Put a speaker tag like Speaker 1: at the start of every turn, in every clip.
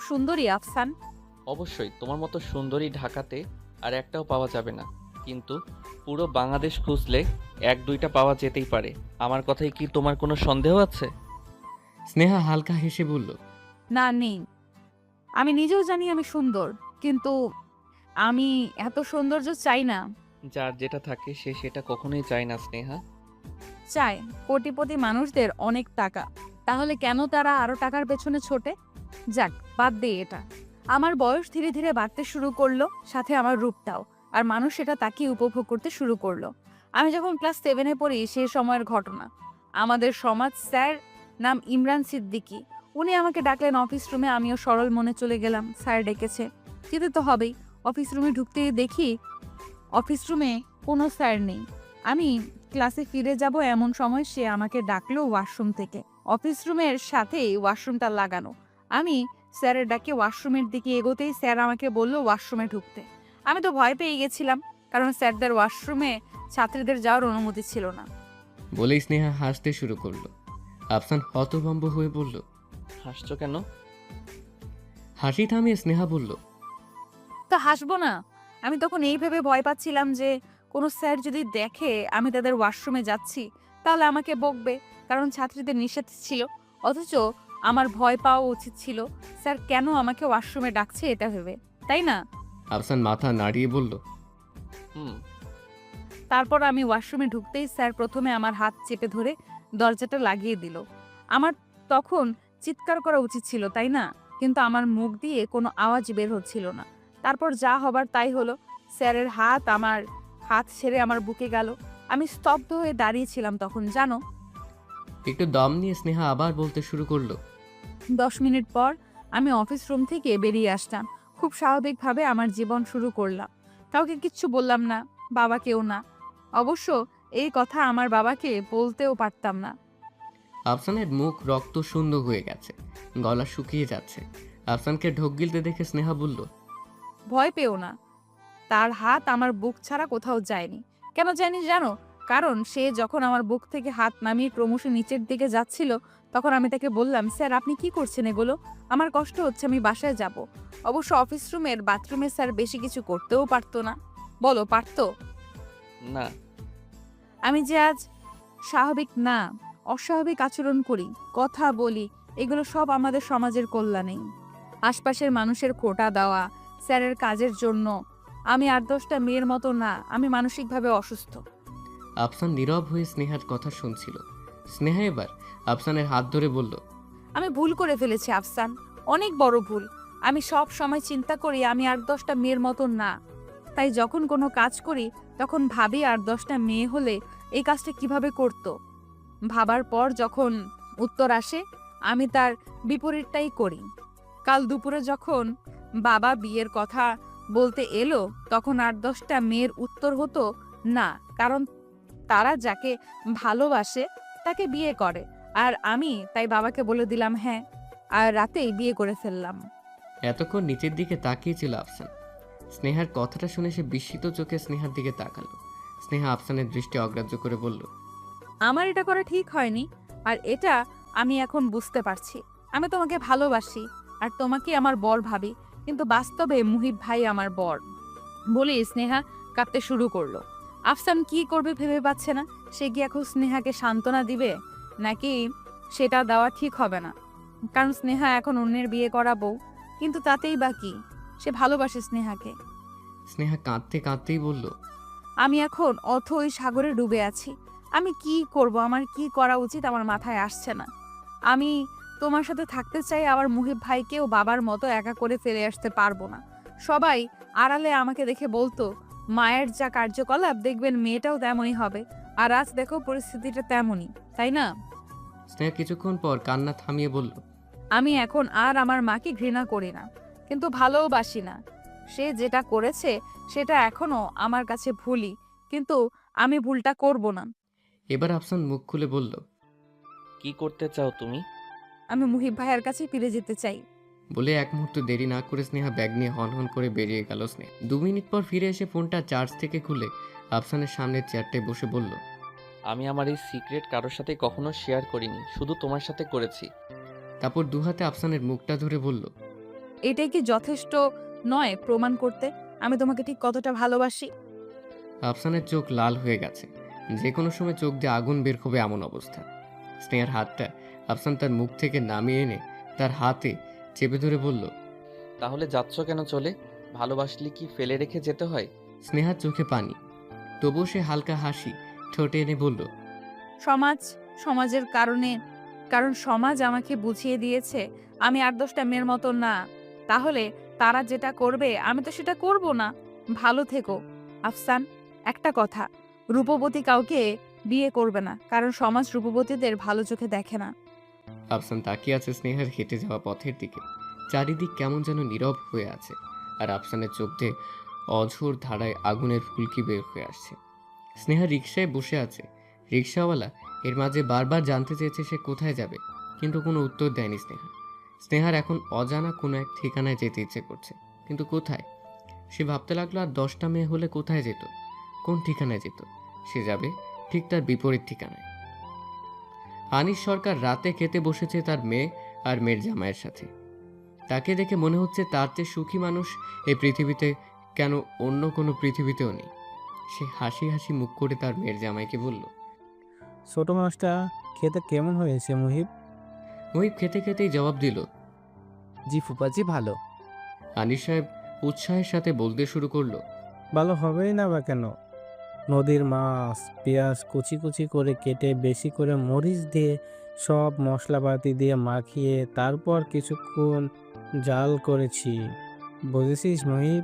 Speaker 1: সুন্দরী আফসান?
Speaker 2: অবশ্যই তোমার মতো সুন্দরী ঢাকাতে আর একটাও পাওয়া যাবে না, কিন্তু পুরো বাংলাদেশ খুঁজলে এক দুইটা পাওয়া যেতেই পারে। আমার কথায় কি তোমার কোনো সন্দেহ আছে?
Speaker 3: স্নেহা হালকা হেসে বলল,
Speaker 1: না, নেই। আমি নিজেও জানি আমি সুন্দর, কিন্তু আমি এত সৌন্দর্য চাই না।
Speaker 2: যার যেটা থাকে সে সেটা কখনোই চায় না স্নেহা।
Speaker 1: চাই কোটিপতি মানুষদের অনেক টাকা, তাহলে কেন তারা আরো টাকার পেছনে ছোটে? যাক, বাদ দে এটা। আমার বয়স ধীরে ধীরে বাড়তে শুরু করলো, সাথে আমার রূপটাও। আর মানুষ সেটা তাকিয়ে উপভোগ করতে শুরু করলো। আমি যখন ক্লাস 7-এ পড়ি সেই সময়ের ঘটনা। আমাদের সমাজ স্যার, নাম ইমরান সিদ্দিকী, উনি আমাকে ডাকলেন অফিস রুমে। আমিও সরল মনে চলে গেলাম, স্যার ডেকেছে, যেতে তো হবেই। অফিস রুমে ঢুকতেই দেখি অফিস রুমে কোনো স্যার নেই। আমি ক্লাসে ফিরে যাব এমন সময় সে আমাকে ডাকলো ওয়াশরুম থেকে। অফিস রুমের সাথেই ওয়াশরুমটা লাগানো। আমি স্যারের ডাকে ওয়াশরুমের দিকে এগোতেই স্যার আমাকে বলল ওয়াশরুমে ঢুকতে। আমি তো ভয় পেয়ে গেছিলাম, কারণ স্যারদের ওয়াশরুমে ছাত্রীদের যাওয়ার অনুমতি ছিল না।
Speaker 3: বলেই স্নেহা হাসতে শুরু করলো। আফসান হতভম্ব হয়ে বলল,
Speaker 2: হাসছো কেন?
Speaker 3: হাসি থামিয়ে স্নেহা বলল,
Speaker 1: তো হাসবো না? আমি তখন এই ভেবে ভয় পাচ্ছিলাম যে কোনো স্যার যদি দেখে আমি তাদের ওয়াশরুমে যাচ্ছি, তাহলে আমাকে বকবে, কারণ ছাত্রীদের নিষেধ ছিল। অথচ আমার ভয় পাওয়া উচিত ছিল স্যার কেন আমাকে ওয়াশরুমে ডাকছে এটা ভেবে, তাই না?
Speaker 3: আফসান মাথা নাড়িয়ে বলল,
Speaker 2: হুম।
Speaker 1: তারপর আমি ওয়াশরুমে ঢুকতেই স্যার প্রথমে আমার হাত চেপে ধরে দরজাটা লাগিয়ে দিল। আমার তখন চিৎকার করা উচিত ছিল, তাই না? কিন্তু আমার মুখ দিয়ে কোনো আওয়াজ বের হচ্ছিল না। তারপর যা হবার তাই হলো। স্যারের হাত আমার হাত ছেড়ে আমার বুকে গেল। আমি স্তব্ধ হয়ে দাঁড়িয়েছিলাম তখন, জানো।
Speaker 3: একটু দম নিয়ে স্নেহা আবার বলতে শুরু করলো,
Speaker 1: 10 মিনিট পর আমি অফিস রুম থেকে বেরিয়ে আসলাম। খুব স্বাভাবিকভাবে আমার জীবন শুরু করলাম। কাউকে কিচ্ছু বললাম না, বাবাকেও না। অবশ্য এই কথা আমার বাবাকে বলতেও পারতাম না।
Speaker 3: আফসানের মুখ রক্ত শূন্য হয়ে গেছে, গলা শুকিয়ে যাচ্ছে। আফসানকে ঢোক গিলতে দেখে স্নেহা বলল,
Speaker 1: ভয় পেও না, তার হাত আমার বুক ছাড়া কোথাও যায়নি। কেন জানি জানো? কারণ সে যখন আমার বুক থেকে হাত নামিয়ে ক্রমশ নিচের দিকে যাচ্ছিল, তখন আমি তাকে বললাম, স্যার আপনি কি করছেন এগুলো? আমার কষ্ট হচ্ছে, আমি বাসায় যাব। অবশ্য অফিস রুমের বাথরুমে স্যার বেশি কিছু করতেও পারতো না। বলো, পারতো?
Speaker 2: না।
Speaker 1: আমি যে আজ স্বাভাবিক না, অস্বাভাবিক আচরণ করি, কথা বলি, এগুলো সব আমাদের সমাজের কল্যাণেই। আশপাশের মানুষের খোঁটা দেওয়া স্যারের কাজের জন্য। আমি 8-10টা মেয়ের মতো না, আমি মানসিকভাবে অসুস্থ।
Speaker 3: আফসান নীরব হয়ে স্নেহার কথা শুনছিল। স্নেহা এবার আফসানের হাত ধরে বলল,
Speaker 1: আমি ভুল করে ফেলেছি আফসান, অনেক বড় ভুল। আমি সব সময় চিন্তা করি আমি 8-10টা মেয়ের মতো না। তাই যখন কোনো কাজ করি তখন ভাবি 8-10টা মেয়ে হলে এই কাজটা কিভাবে করতো। ভাবার পর যখন উত্তর আসে, আমি তার বিপরীতটাই করি। কাল দুপুরে যখন বাবা বিয়ের কথা বলতে এলো, তখন 8-10টা মেয়ের উত্তর হতো না, কারণ তারা যাকে ভালোবাসে তাকে বিয়ে করে। আর আমি তাই বাবাকে বলে দিলাম হ্যাঁ, আর রাতেই বিয়ে করে ফেললাম।
Speaker 3: এতক্ষণ নিচের দিকে তাকিয়েছিল আফসান। স্নেহার কথাটা শুনে সে বিস্মিত চোখে স্নেহার দিকে তাকালো। স্নেহা আফসানের দৃষ্টি অগ্রাহ্য করে বলল,
Speaker 1: আমার এটা করা ঠিক হয়নি, আর এটা আমি এখন বুঝতে পারছি। আমি তোমাকে ভালোবাসি আর তোমাকে আমার বর ভাবি, কিন্তু বাস্তবে মুহিব ভাই আমার বর। বলে স্নেহা কাঁদতে শুরু করলো। আফসান কি করবে ভেবে পাচ্ছে না। সে কি এখন স্নেহাকে সান্ত্বনা দিবে, নাকি সেটা দেওয়া ঠিক হবে না? কারণ স্নেহা এখন অন্যের বিয়ে করা বউ, কিন্তু তাতেই বা কি? সে ভালোবাসে স্নেহাকে।
Speaker 3: স্নেহা কাঁদতে কাঁদতেই বলল,
Speaker 1: আমি এখন অথই সাগরে ডুবে আছি। আমি কি করব, আমার কি করা উচিত আমার মাথায় আসছে না। আমি তোমার সাথে থাকতে চাই, আবার মুহিব ভাইকেও বাবার মতো একা করে ফেলে আসতে পারবো না। সবাই আড়ালে আমাকে দেখে বলতো, মায়ের যা কার্যকলাপ দেখবেন মেয়েটাও তেমনই হবে। আর আজ দেখো পরিস্থিতিটা তেমনই, তাই না?
Speaker 3: স্নেহা কিছুক্ষণ পর কান্না থামিয়ে বলল,
Speaker 1: আমি এখন আর আমার মাকে ঘৃণা করি না, কিন্তু ভালোবাসি না। সে যেটা করেছে সেটা এখনো আমার কাছে ভুলই, কিন্তু আমি ভুলটা করব না।
Speaker 3: এবার আফসান মুখ খুলে বলল,
Speaker 2: কি করতে চাও তুমি?
Speaker 1: আমি মুহিব ভাইয়ের কাছে ফিরে যেতে চাই।
Speaker 3: বলে এক মুহূর্ত দেরি না করে স্নেহা ব্যাগ নিয়ে হনহন করে বেরিয়ে গেল। স্নেহা 2 মিনিট পর ফিরে এসে ফোনটা চার্জ থেকে খুলে আফসানের সামনের চেয়ারটায় বসে বলল,
Speaker 2: আমি আমার এই সিক্রেট কারোর সাথে কখনো শেয়ার করিনি, শুধু তোমার সাথে করেছি।
Speaker 3: তারপর দুহাতে আফসানের মুখটা ধরে বলল,
Speaker 1: এটাই কি যথেষ্ট নয় প্রমাণ করতে আমি তোমাকে ঠিক কতটা ভালোবাসি?
Speaker 3: আফসানের চোখ লাল হয়ে গেছে, যে কোনো সময় চোখ দিয়ে আগুন বের হবে এমন অবস্থা। স্নেহার হাতটা আফসান তার মুখ থেকে নামিয়ে এনে তার হাতে চেপে ধরে বলল,
Speaker 2: তাহলে যাচ্ছ কেন চলে? ভালোবাসলে কি ফেলে রেখে যেতে হয়?
Speaker 3: স্নেহার চোখে পানি, তবুও সে হালকা হাসি ঠোঁটে এনে বলল,
Speaker 1: সমাজের কারণ সমাজ আমাকে বুঝিয়ে দিয়েছে আমি ৮-১০টা মেয়ের মতো না। তাহলে তারা যেটা করবে আমি তো সেটা করব না। ভালো থেকো আফসান। একটা কথা, রূপবতী কাউকে বিয়ে করবে না, কারণ সমাজ রূপবতীদের ভালো চোখে দেখে না।
Speaker 3: আফসান তাকিয়ে আছে স্নেহার হেঁটে যাওয়া পথের দিকে। চারিদিক কেমন যেন নীরব হয়ে আছে, আর আফসানের চোখ দিয়ে অঝোর ধারায় আগুনের ফুলকি বের হয়ে আসছে। স্নেহা রিকশায় বসে আছে। রিকশাওয়ালা এর মাঝে বারবার জানতে চেয়েছে সে কোথায় যাবে, কিন্তু কোনো উত্তর দেয়নি স্নেহা। স্নেহার এখন অজানা কোনো এক ঠিকানায় যেতে ইচ্ছে করছে, কিন্তু কোথায়? সে ভাবতে লাগলো আর 10টা মেয়ে হলে কোথায় যেত, কোন ঠিকানায় যেত? সে যাবে ঠিক তার বিপরীত ঠিকানায়। আনিস সরকার রাতে খেতে বসেছে তার মেয়ে আর মেয়ের জামাইয়ের সাথে। তাকে দেখে মনে হচ্ছে তার চেয়ে সুখী মানুষ এই পৃথিবীতে কেন অন্য কোনো পৃথিবীতেও নেই। সে হাসি হাসি মুখ করে তার মেয়ের জামাইকে বলল,
Speaker 4: ছোট মাছটা খেতে কেমন হয়েছে মুহিব?
Speaker 3: মহিব খেতে খেতেই জবাব দিল,
Speaker 5: জি ফুপাজি ভালো।
Speaker 3: আনিস সাহেব উৎসাহের সাথে বলতে শুরু করলো,
Speaker 4: ভালো হবেই না বা কেন? নদীর মাছ, পেঁয়াজ কুচি কুচি করে কেটে বেশি করে মরিচ দিয়ে সব মশলাপাতি দিয়ে মাখিয়ে তারপর কিছুক্ষণ জাল করেছি। বুঝেছিস মহিব?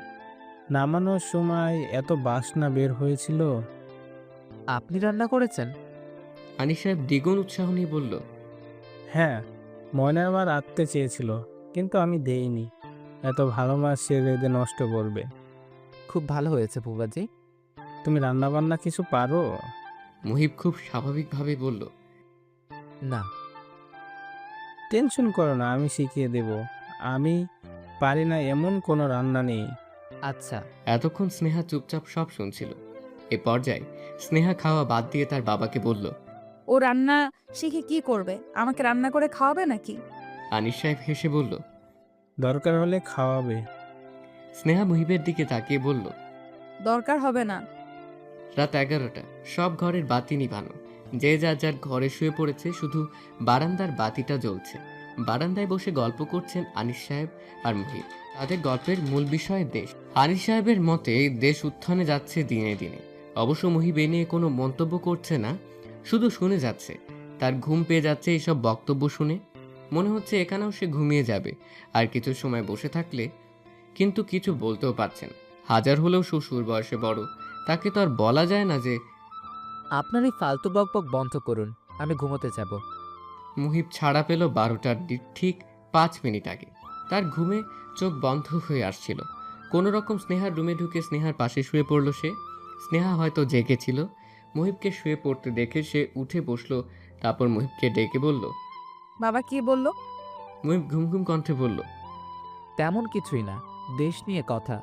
Speaker 4: নামানোর সময় এত বাসনা বের হয়েছিল।
Speaker 5: আপনি রান্না করেছেন?
Speaker 3: আনিস সাহেব দ্বিগুণ উৎসাহ নিয়ে বলল,
Speaker 4: হ্যাঁ, ময়নার মা রাঁধতে চেয়েছিল, কিন্তু আমি দেইনি। এত ভালো মাছ সে রেঁধে নষ্ট করবে।
Speaker 5: খুব ভালো হয়েছে ফুপাজি।
Speaker 4: তুমি রান্না বান্না কিছু পারো?
Speaker 3: মহিব খুব স্বাভাবিকভাবে বলল,
Speaker 5: না।
Speaker 4: টেনশন করো না, আমি শিখিয়ে দেব। আমি পারি না এমন কোনো রান্না নেই।
Speaker 5: আচ্ছা।
Speaker 3: এতক্ষণ স্নেহা চুপচাপ সব শুনছিল। এ পর্যায়ে স্নেহা খাওয়া বাদ দিয়ে তার বাবাকে বলল,
Speaker 1: ও রান্না শিখে কি করবে? আমাকে রান্না করে খাওয়াবে নাকি?
Speaker 3: আনিস সাহেব হেসে বলল।
Speaker 4: দরকার হলে খাওয়াবে।
Speaker 3: স্নেহা মুহিবের দিকে তাকিয়ে বলল,
Speaker 1: দরকার হবে না।
Speaker 3: রাত 11টা, সব ঘরের বাতি নিভানো। যে যার যার ঘরে শুয়ে পড়েছে, শুধু বারান্দার বাতিটা জ্বলছে। বারান্দায় বসে গল্প করছেন আনিস সাহেব আর মুহিব। তাদের গল্পের মূল বিষয় দেশ। আনিস সাহেবের মতে দেশ উত্থানে যাচ্ছে দিনে দিনে। অবশ্য মুহিব এ নিয়ে কোনো মন্তব্য করছে না, শুধু শুনে যাচ্ছে। তার ঘুম পেয়ে যাচ্ছে এইসব বক্তব্য শুনে। মনে হচ্ছে এখানেও সে ঘুমিয়ে যাবে আর কিছু সময় বসে থাকলে, কিন্তু কিছু বলতেও পারছেন। হাজার হলেও শ্বশুর বয়সে বড়, তাকে তো আর বলা যায় না যে।
Speaker 5: আপনার এই ফালতু বকবক বন্ধ করুন, আমি ঘুমোতে যাব।
Speaker 3: মুহিব ছাড়া পেল 12টার ঠিক 5 মিনিট আগে। তার ঘুমে চোখ বন্ধ হয়ে আসছিল। কোনো রকম স্নেহার রুমে ঢুকে স্নেহার পাশে শুয়ে পড়ল সে। স্নেহা হয়তো জেগেছিল। মুহিবকে শুয়ে পড়তে দেখে সে উঠে বসলো, তারপর মুহিবকে ডেকে বলল।
Speaker 1: বাবা কি বলল?
Speaker 3: মুহিব ঘুম ঘুম কণ্ঠে বলল,
Speaker 5: তেমন কিছুই না, দেশ নিয়ে কথা।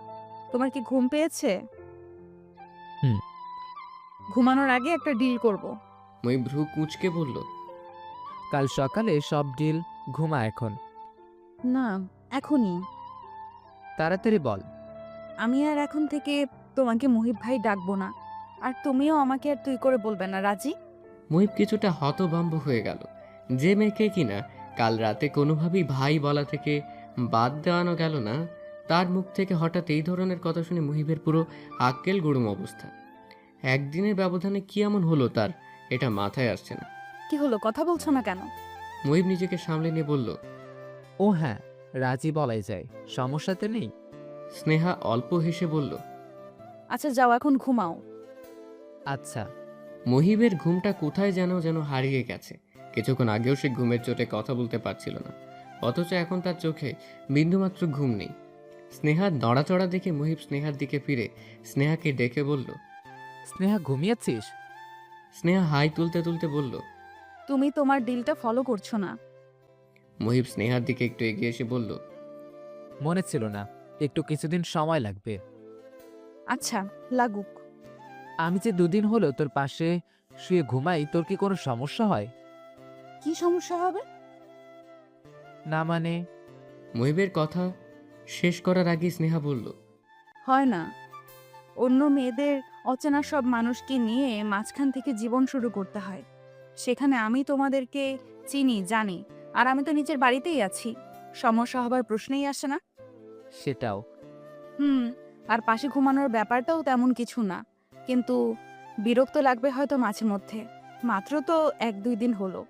Speaker 1: তোমার কি ঘুম পেয়েছে?
Speaker 5: হুম।
Speaker 1: ঘুমানোর আগে একটা ডিল করব।
Speaker 3: মুহিব ভ্রু কুঁচকে বলল,
Speaker 5: কাল সকালে সব ডিল। ঘুমা এখন।
Speaker 1: না, এখনই।
Speaker 5: তাড়াতাড়ি বল।
Speaker 1: আমি আর এখন থেকে তোমাকে মুহিব ভাই ডাকবো না, আর তুমিও আমাকে আর তুই করে বলবে না, রাজি?
Speaker 3: মুহিব কিছুটা হতভম্ব হয়ে গেল। যে মেয়েকে কিনা কাল রাতে কোনোভাবেই ভাই বলা থেকে বাদ দেওয়ানো গেল না, তার মুখ থেকে হঠাৎ এই ধরনের কথা শুনে মুহিবের পুরো আক্কেল গুড়ুম অবস্থা। একদিনের ব্যবধানে কি এমন হলো তার, এটা মাথায় আসছে না।
Speaker 1: কি হলো, কথা বলছো না কেন?
Speaker 3: মুহিব নিজেকে সামলে নিয়ে বলল,
Speaker 5: ও হ্যাঁ, রাজি বলাই যায়, সমস্যাতে নেই।
Speaker 3: স্নেহা অল্প হেসে বলল,
Speaker 1: আচ্ছা যাও, এখন ঘুমাও।
Speaker 5: আচ্ছা।
Speaker 3: মুহিবের ঘুমটা কোথায় যেন যেন হারিয়ে গেছে। কিছুক্ষণ আগেও সে ঘুমের চোটে কথা বলতে পারছিল না, অথচ এখন তার চোখে বিন্দুমাত্র ঘুম নেই। স্নেহার নড়াচড়া দেখে মুহিব স্নেহার দিকে ফিরে স্নেহাকে ডেকে বলল।
Speaker 5: স্নেহা ঘুমিয়েছিস?
Speaker 3: স্নেহা হাই তুলতে তুলতে বলল।
Speaker 1: তুমি তোমার ডিলটা ফলো করছো না।
Speaker 3: মুহিব স্নেহার দিকে একটু এগিয়ে এসে বলল,
Speaker 5: মনে ছিল না, একটু কিছুদিন সময় লাগবে।
Speaker 1: আচ্ছা, লাগুক।
Speaker 5: আমি যে 2 দিন হলো তোর পাশে শুয়ে ঘুমাই, তোর কি কোনো সমস্যা হয়?
Speaker 1: কি সমস্যা হবে?
Speaker 5: না মানে।
Speaker 3: মুহিবের কথা শেষ করার আগে স্নেহা বলল,
Speaker 1: হয় না, অন্য মেয়েদের অচেনা সব মানুষকে নিয়ে মাঝখান থেকে জীবন শুরু করতে হয়। সেখানে আমি তোমাদেরকে চিনি, জানি, আর আমি তো নিজের বাড়িতেই আছি। সমস্যা হবার প্রশ্নই আসে না।
Speaker 5: সেটাও।
Speaker 1: হুম, আর পাশে ঘুমানোর ব্যাপারটাও তেমন কিছু না, কিন্তু বিরক্ত লাগবে হয়তো মাঝে মধ্যে। মাত্র তো 1-2 দিন হলো।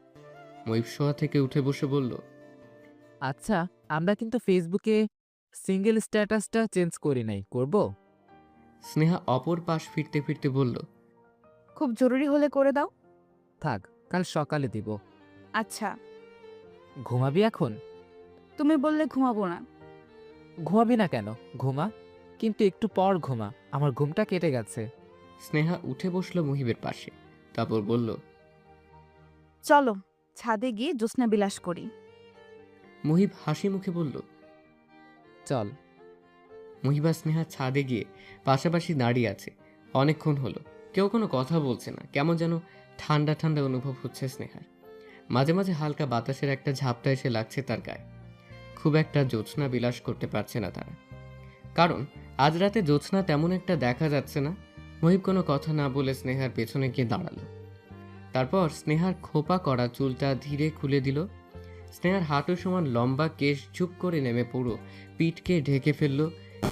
Speaker 3: মহিব শোয়া থেকে উঠে বসে বলল,
Speaker 5: আচ্ছা, আমরা কিন্তু ফেসবুকে সিঙ্গেল স্ট্যাটাসটা চেঞ্জ করি নাই, করব?
Speaker 3: স্নেহা অপর পাশ ফিরতে ফিরতে বলল,
Speaker 1: খুব জরুরি হলে করে দাও।
Speaker 5: থাক, কাল সকালে দিব।
Speaker 1: আচ্ছা,
Speaker 5: ঘুমাবি এখন?
Speaker 1: তুমি বললে ঘুমাবো না।
Speaker 5: ঘুমাবি না কেন? ঘুমা, কিন্তু একটু পর ঘুমা, আমার ঘুমটা কেটে গেছে।
Speaker 3: স্নেহা উঠে বসলো মহিবের পাশে, তারপর বলল,
Speaker 1: চলো ছাদে গিয়ে জ্যোৎস্না বিলাস করি।
Speaker 3: মহিব হাসি মুখে বলল।
Speaker 5: চল।
Speaker 3: মহিবা স্নেহা ছাদে গিয়ে পাশাপাশি দাঁড়িয়ে আছে। অনেকক্ষণ হলো, কেউ কোনো কথা বলছে না। কেমন যেন ঠান্ডা ঠান্ডা অনুভব হচ্ছে স্নেহার। মাঝে মাঝে হালকা বাতাসের একটা ঝাপটা এসে লাগছে তার গায়ে। খুব একটা জ্যোৎস্না বিলাস করতে পারছে না তারা, কারণ আজ রাতে জ্যোৎস্না তেমন একটা দেখা যাচ্ছে না। মহিব কোনো কথা না বলে স্নেহার পেছনে গিয়ে দাঁড়ালো। তারপর স্নেহার খোপা করা চুলটা ধীরে খুলে দিল। স্নেহার হাঁটু সমান লম্বা কেশ ঝুপ করে নেমে পুরো পিঠকে ঢেকে ফেললো।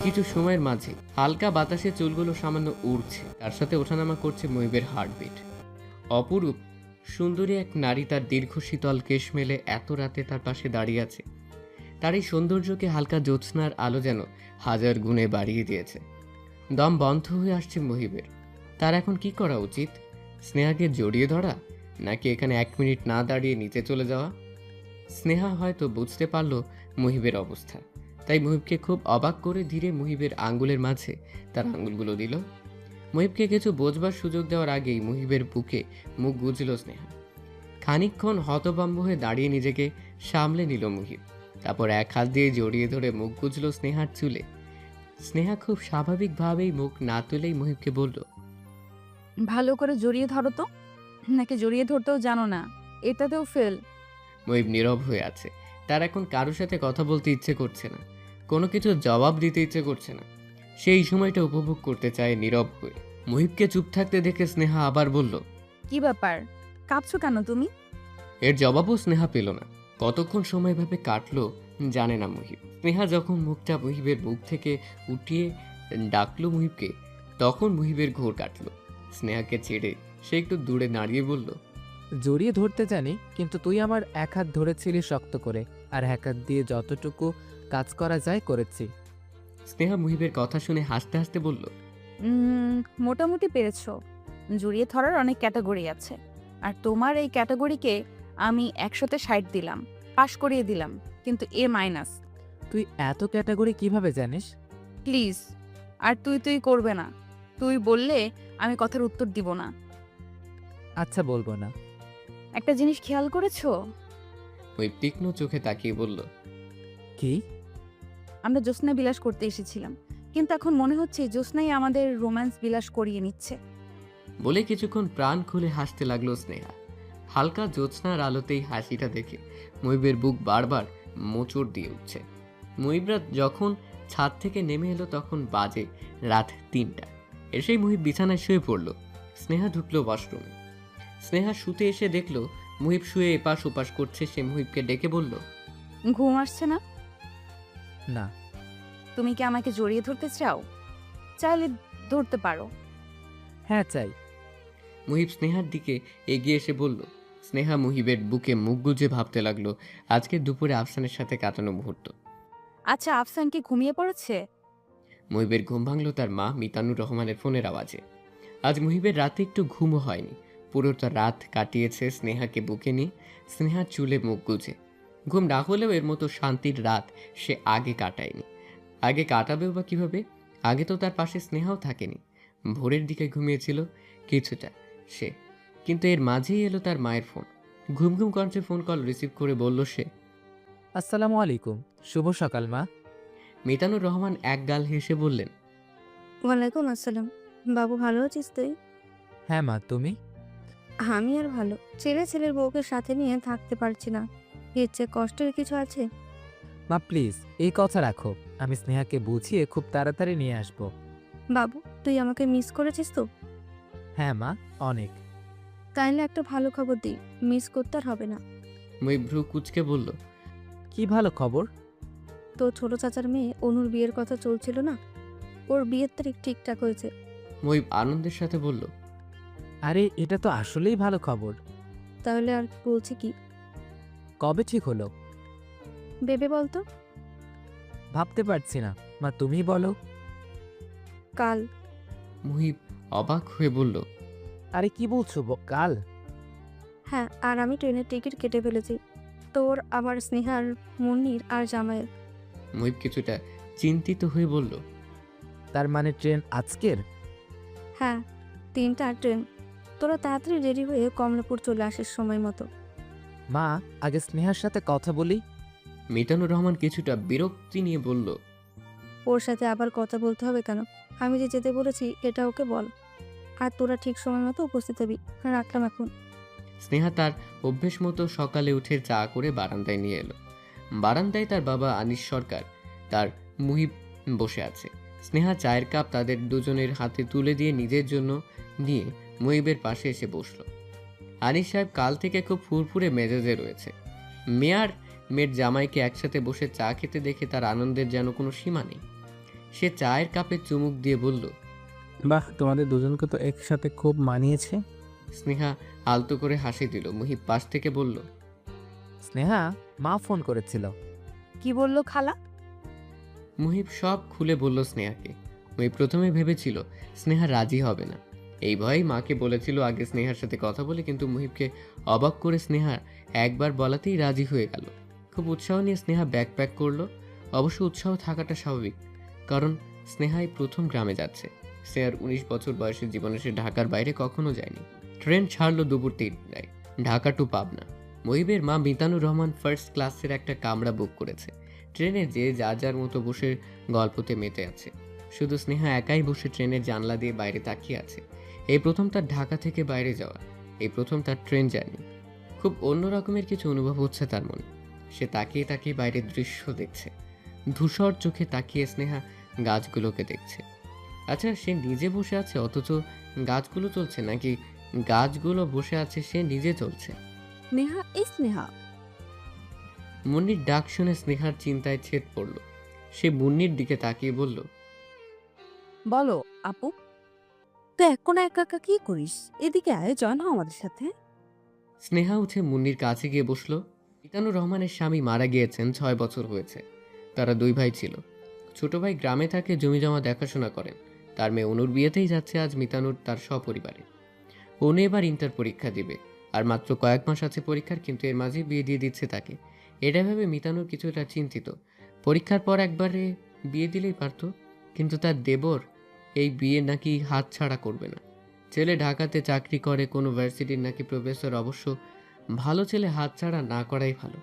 Speaker 3: কিছু সময়ের মাঝে হালকা বাতাসে চুলগুলো সামান্য উড়ছে, তার সাথে ওঠানামা করছে মহিবের হার্টবিট। অপরূপ সুন্দরী এক নারী তার দীর্ঘ শীতল কেশ মেলে এত রাতে তার পাশে দাঁড়িয়ে আছে। তার এই সৌন্দর্যকে হালকা জ্যোৎস্নার আলো যেন হাজার গুণে বাড়িয়ে দিয়েছে। দম বন্ধ হয়ে আসছে মহিবের। তার এখন কি করা উচিত? স্নেহাকে জড়িয়ে ধরা, নাকি এখানে 1 মিনিট না দাঁড়িয়ে নিচে চলে যাওয়া? স্নেহা হয়তো বুঝতে পারল মহিবের অবস্থা, তাই মহিবকে খুব অবাক করে ধীরে মহিবের আঙ্গুলের মাঝে তার আঙ্গুলগুলো দিল। মহিবকে কিছু বোঝবার সুযোগ দেওয়ার আগেই মহিবের বুকে মুখ গুজল স্নেহা। খানিকক্ষণ হতভম্ব হয়ে দাঁড়িয়ে নিজেকে সামলে নিল মহিব। তারপর এক হাত দিয়ে জড়িয়ে ধরে মুখ গুজল স্নেহার চুলে। স্নেহা খুব স্বাভাবিকভাবেই মুখ না তুলেই মহিবকে বলল,
Speaker 1: ভালো করে জড়িয়ে ধরো তো, নাকি জড়িয়ে ধরতেও জানো না? এটাতেও ফেল।
Speaker 3: মহিব নীরব হয়ে আছে। তার এখন কারোর সাথে কথা বলতে ইচ্ছে করছে না, কোনো কিছু জবাব দিতে ইচ্ছে করছে না। সেই সময়টা উপভোগ করতে চায় নীরব হয়ে। মহিবকে চুপ থাকতে দেখে স্নেহা আবার বলল,
Speaker 1: কি ব্যাপার, কাঁপছো কেন তুমি?
Speaker 3: এর জবাবও স্নেহা পেল না। কতক্ষণ সময় ভাবে কাটলো জানে না মহিব। স্নেহা যখন মুখটা মহিবের মুখ থেকে উঠিয়ে ডাকলো মহিবকে, তখন মহিবের ঘোর কাটলো। স্নেহাকে ছেড়ে সে একটু দূরে দাঁড়িয়ে বলল,
Speaker 5: জড়িয়ে ধরতে জানি, কিন্তু তুই আমার এক হাত ধরেছিলি শক্ত করে, আর এক হাত দিয়ে যতটুকু কাজ করা যায় করেছি।
Speaker 3: স্নেহা মহিবের কথা শুনে হাসতে হাসতে বলল,
Speaker 1: মোটামুটি পেরেছো। জড়িয়ে ধরার অনেক ক্যাটাগরি আছে, আর তোমার এই ক্যাটাগরিকে আমি 100-তে 60 দিলাম, পাশ করিয়ে দিলাম, কিন্তু A-।
Speaker 5: তুই এত ক্যাটাগরি কিভাবে জানিস?
Speaker 1: প্লিজ, আর তুই করবে না। তুই বললে আমি কথার উত্তর দিব না।
Speaker 5: আচ্ছা, বলবো না।
Speaker 1: একটা জিনিস খেয়াল করেছো?
Speaker 3: মহিব তীক্ষ্ণ চোখে তাকিয়ে বলল,
Speaker 5: কি?
Speaker 1: আমরা জ্যোৎস্না বিলাস করতে এসেছিলাম, কিন্তু এখন মনে হচ্ছে জ্যোৎস্নাই আমাদের রোম্যান্স বিলাস করিয়ে নিচ্ছে।
Speaker 3: বলে কিছুক্ষণ প্রাণ খুলে হাসতে লাগলো স্নেহা। হালকা জ্যোৎস্নার আলোতেই হাসিটা দেখে মহিবের বুক বারবার মোচড় দিয়ে উঠছে। মহিবরাত যখন ছাদ থেকে নেমে এলো তখন বাজে রাত 3টা। এসেই মহিব বিছানায় শুয়ে পড়ল। স্নেহা ঢুকলো ওয়াশরুমে। স্নেহা শুতে এসে দেখলো মহিব শুয়ে এপাশ ওপাশ করছে। সে মহিবকে ডেকে বলল,
Speaker 1: ঘুম আসছে না?
Speaker 5: না।
Speaker 1: তুমি কি আমাকে জড়িয়ে ধরতে চাও? চাইলে ধরতে পারো।
Speaker 5: হ্যাঁ, চাই।
Speaker 3: মহিব স্নেহার দিকে এগিয়ে এসে বলল। স্নেহা মহিবের বুকে মুখ গুজে ভাবতে লাগলো আজকে দুপুরে আফসানের সাথে কাটানো মুহূর্ত।
Speaker 1: আচ্ছা, আফসান কি ঘুমিয়ে পড়েছে?
Speaker 3: মহিবের ঘুম ভাঙল তার মা মিতানুর রহমানের ফোনের আওয়াজে। আজ মহিবের রাতে একটু ঘুমও হয়নি। পুরোটা রাত কাটিয়েছে স্নেহাকে বুকে নিয়ে, স্নেহার চুলে মুখ গুজে। ঘুম না হলেও এর মতো শান্তির রাত সে আগে কাটায়নি। আগে কাটাবেও বা কিভাবে? আগে তো তার পাশে স্নেহাও থাকেনি। ভোরের দিকে ঘুমিয়েছিল কিছুটা সে, কিন্তু এর মাঝেই এলো তার মায়ের ফোন। ঘুম ঘুম কণ্ঠে ফোন কল রিসিভ করে বলল সে,
Speaker 5: আসসালামু আলাইকুম। শুভ সকাল মা।
Speaker 3: মিতানুর রহমান এক গাল হেসে বললেন,
Speaker 6: ওয়ালাইকুম আসসালাম। বাবু, ভালো আছিস তুই?
Speaker 5: হ্যাঁ মা, তুমি?
Speaker 6: আমি আর ভালো। ছেলের বউকে সাথে নিয়ে থাকতে পারছি না। এর চেয়ে কষ্টের কিছু আছে?
Speaker 5: মা প্লিজ, এই কথা রাখো। আমি স্নেহাকে বুঝিয়ে খুব তাড়াতাড়ি নিয়ে আসব।
Speaker 6: বাবু, তুই আমাকে মিস করেছিস তো?
Speaker 5: হ্যাঁ মা, অনেক।
Speaker 6: তাইলে একটা ভালো খবর দিই, মিস করতে আর হবে না।
Speaker 3: মুহিব ভ্রু কুচকে বলল,
Speaker 5: কি ভালো খবর?
Speaker 6: তো ছোট চাচার মেয়ে অনুর বিয়ের কথা চলছিল না, ওর বিয়ের তারিখ ঠিকঠাক হয়েছে।
Speaker 3: মুহিব আনন্দের সাথে বলল,
Speaker 5: আরে এটা তো আসলেই ভালো খবর।
Speaker 6: তাহলে আর বলছি কি,
Speaker 5: কবে ঠিক হলো?
Speaker 6: ভেবে বলতো।
Speaker 5: ভাবতে পারছি না মা, তুমি বলো।
Speaker 6: কাল।
Speaker 3: মুহিব অবাক হয়ে বলল,
Speaker 5: আরে কি বলছো কাল?
Speaker 6: হ্যাঁ, আর আমি ট্রেনের টিকিট কেটে ফেলেছি, তোর, আমার, স্নেহার, মুন্নির আর জামাইয়ের।
Speaker 3: মুহিব কিছুটা চিন্তিত হয়ে বলল,
Speaker 5: তার মানে ট্রেন আজকের?
Speaker 6: হ্যাঁ, 3টা ট্রেন। তোরা তাড়াতাড়ি রেডি হয়ে কমলাপুর চলে আসিস সময় মতো।
Speaker 5: মা, আগে স্নেহার সাথে কথা বলি।
Speaker 3: মিতানুর রহমান কিছুটা বিরক্তি নিয়ে বলল,
Speaker 6: ওর সাথে আবার কথা বলতে হবে কেন? আমি যে যেতে বলেছি এটা ওকে বল। আর তোরা ঠিক সময় মতো উপস্থিত হবি। রাখলাম এখন।
Speaker 3: স্নেহা তার অভ্যেস মতো সকালে উঠে চা করে বারান্দায় নিয়ে এলো। বারান্দায় তার বাবা আনিস সরকার, তার মুহিব বসে আছে। স্নেহা চায়ের কাপ তাদের দুজনের হাতে তুলে দিয়ে নিজের জন্য নিয়ে মুহিবের পাশে এসে বসলো। আনিস সাহেব কাল থেকে খুব ফুরফুরে মেজাজে রয়েছে। মেয়ের জামাইকে একসাথে বসে চা খেতে দেখে তার আনন্দের যেন কোনো সীমা নেই। সে চায়ের কাপে চুমুক দিয়ে বলল,
Speaker 4: বাহ, তোমাদের দুজনকে তো একসাথে খুব মানিয়েছে।
Speaker 3: স্নেহা আলতো করে হাসি দিল। মুহিব পাশ থেকে বলল,
Speaker 5: স্নেহা, মা ফোন করেছিল।
Speaker 1: কি বললো খালা?
Speaker 3: মুহিব সব খুলে বলল স্নেহাকে। মুহিব প্রথমে ভেবেছিল স্নেহা রাজি হবে না, এই ভয়েই মাকে বলেছিল আগে স্নেহার সাথে কথা বলে, কিন্তু মুহিবকে অবাক করে স্নেহা একবার বলাতেই রাজি হয়ে গেল। খুব উৎসাহ নিয়ে স্নেহা ব্যাগ প্যাক করলো। অবশ্য উৎসাহ থাকাটা স্বাভাবিক, কারণ স্নেহাই প্রথম গ্রামে যাচ্ছে। স্নেহার 19 বছর বয়সের জীবনে সে ঢাকার বাইরে কখনো যায়নি। ট্রেন ছাড়লো দুপুর 3টায়, ঢাকা টু পাবনা। মুহিবের মা মিতানুর রহমান ফার্স্ট ক্লাসের একটা কামরা বুক করেছে। ট্রেনে যে যার যার মতো বসে গল্পতে মেতে আছে। শুধু স্নেহা একাই বসে ট্রেনের জানলা দিয়ে বাইরে তাকিয়ে আছে। এই প্রথম তার ঢাকা থেকে বাইরে যাওয়া, এই প্রথম তার ট্রেন জার্নি। খুব অন্য রকমের কিছু অনুভব হচ্ছে তার মনে। সে তাকিয়ে তাকিয়ে বাইরের দৃশ্য দেখছে। ধূসর চোখে তাকিয়ে স্নেহা গাছগুলোকে দেখছে। আচ্ছা, সে নিজে বসে আছে অথচ গাছগুলো চলছে, নাকি গাছগুলো বসে আছে সে নিজে চলছে?
Speaker 1: স্নেহা, এই স্নেহা।
Speaker 3: মুন্নির ডাক শুনে স্নেহার চিন্তায় ছেদ পড়ল। সে মুন্নির দিকে তাকিয়ে বলল,
Speaker 1: বলো আপু।
Speaker 7: তো এখন একা একা কি করিস? এদিকে আয়, জয়েন হ আমাদের সাথে।
Speaker 3: স্নেহা উঠে মুন্নির কাছে গিয়ে বসলো। মিতানুর রহমানের স্বামী মারা গিয়েছেন, 6 বছর হয়েছে। তারা 2 ভাই ছিল। ছোট ভাই গ্রামে থাকে, জমি জমা দেখাশোনা করেন। তার মেয়ে অনুর বিয়েতেই যাচ্ছে আজ মিতানুর তার সপরিবারে। অনু এবার ইন্টার পরীক্ষা দিবে, আর মাত্র কয়েক মাস আছে পরীক্ষার, কিন্তু এর মাঝে বিয়ে দিয়ে দিচ্ছে তাকে। এটা ভেবে মিতানুর কিছুটা চিন্তিত। পরীক্ষার পর একবারে বিয়ে দিলেই পারতো, কিন্তু তার দেবর এই বিয়ে নাকি হাত ছাড়া করবে না। ছেলে ঢাকাতে চাকরি করে, কোনো ভার্সিটির নাকি প্রফেসর। অবশ্য ভালো ছেলে হাত ছাড়া না করাই ভালো।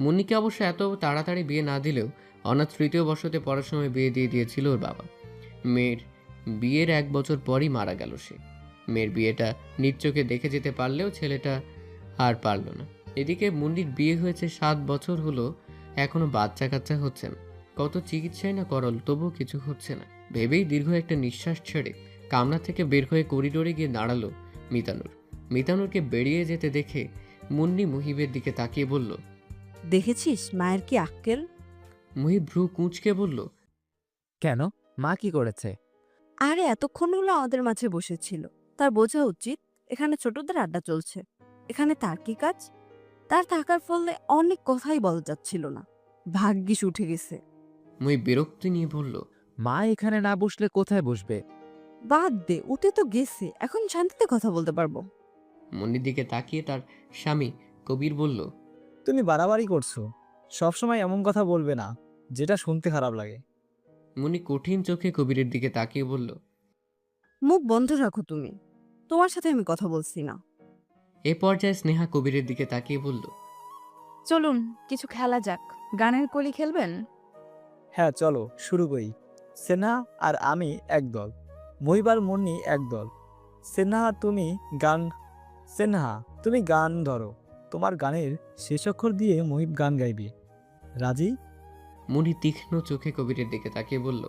Speaker 3: মুন্নিকে অবশ্য এত তাড়াতাড়ি বিয়ে না দিলেও অনাথ 3য় বর্ষতে পড়ার সময় বিয়ে দিয়ে দিয়েছিল ওর বাবা। মেয়ের বিয়ের 1 বছর পরই মারা গেল সে। মেয়ের বিয়েটা নিজ চোখে দেখে যেতে পারলেও ছেলেটা আর পারল না। এদিকে মুন্নির বিয়ে হয়েছে 7 বছর হলো, এখনো বাচ্চা কাচ্চা হচ্ছে না। কত চিকিৎসাই না করল, তবুও কিছু হচ্ছে না। ভেবেই দীর্ঘ একটা নিঃশ্বাস ছেড়ে কামরা থেকে বের হয়ে করিডোরে গিয়ে দাঁড়ালো মিতানুর। মিতানুরকে বেরিয়ে যেতে দেখে মুন্নি মুহিবের দিকে তাকিয়ে বলল,
Speaker 7: দেখেছিস মায়ের কি আক্কেল?
Speaker 3: মুহিব ভ্রু কুঁচকে বলল,
Speaker 5: কেন, মা কি করেছে?
Speaker 7: আরে এতক্ষণ হলো আমাদের মাঝে বসেছিল, তার বোঝা উচিত এখানে ছোটদের আড্ডা চলছে। এখানে তার কি কাজ? তার থাকার ফলে অনেক কথাই বলা যাচ্ছিল না। ভাগ্যিস উঠে গেছে।
Speaker 3: মুহিব বিরক্তি নিয়ে বলল,
Speaker 5: মা এখানে না বসলে কোথায় বসবে?
Speaker 7: বাদ দে, উঠে তো গেছে, এখন শান্তিতে কথা বলতে পারবো।
Speaker 3: মুন্নির দিকে তাকিয়ে তার স্বামী কবির বলল,
Speaker 8: তুমি বাড়াবাড়ি করছো। সবসময় এমন কথা বলবে না যেটা শুনতে খারাপ লাগে।
Speaker 3: মুন্নি কঠিন চোখে কবিরের দিকে তাকিয়ে বলল।
Speaker 7: মুখ বন্ধ রাখো তুমি, তোমার সাথে আমি কথা বলছি না।
Speaker 3: এ পর্যায়ে স্নেহা কবিরের দিকে তাকিয়ে বলল,
Speaker 1: চলুন কিছু খেলা যাক। গানের কলি খেলবেন?
Speaker 8: হ্যাঁ চলো শুরু করি। সেনা আর আমি এক দল, মহিব আর মুন্নি এক দল। সেনহা তুমি গান ধরো। তোমার গানের শেষ অক্ষর দিয়ে মহিব গান গাইবে। রাজি?
Speaker 3: মুনি তীক্ষ্ণ চোখে কবিরের দিকে তাকিয়ে বলল,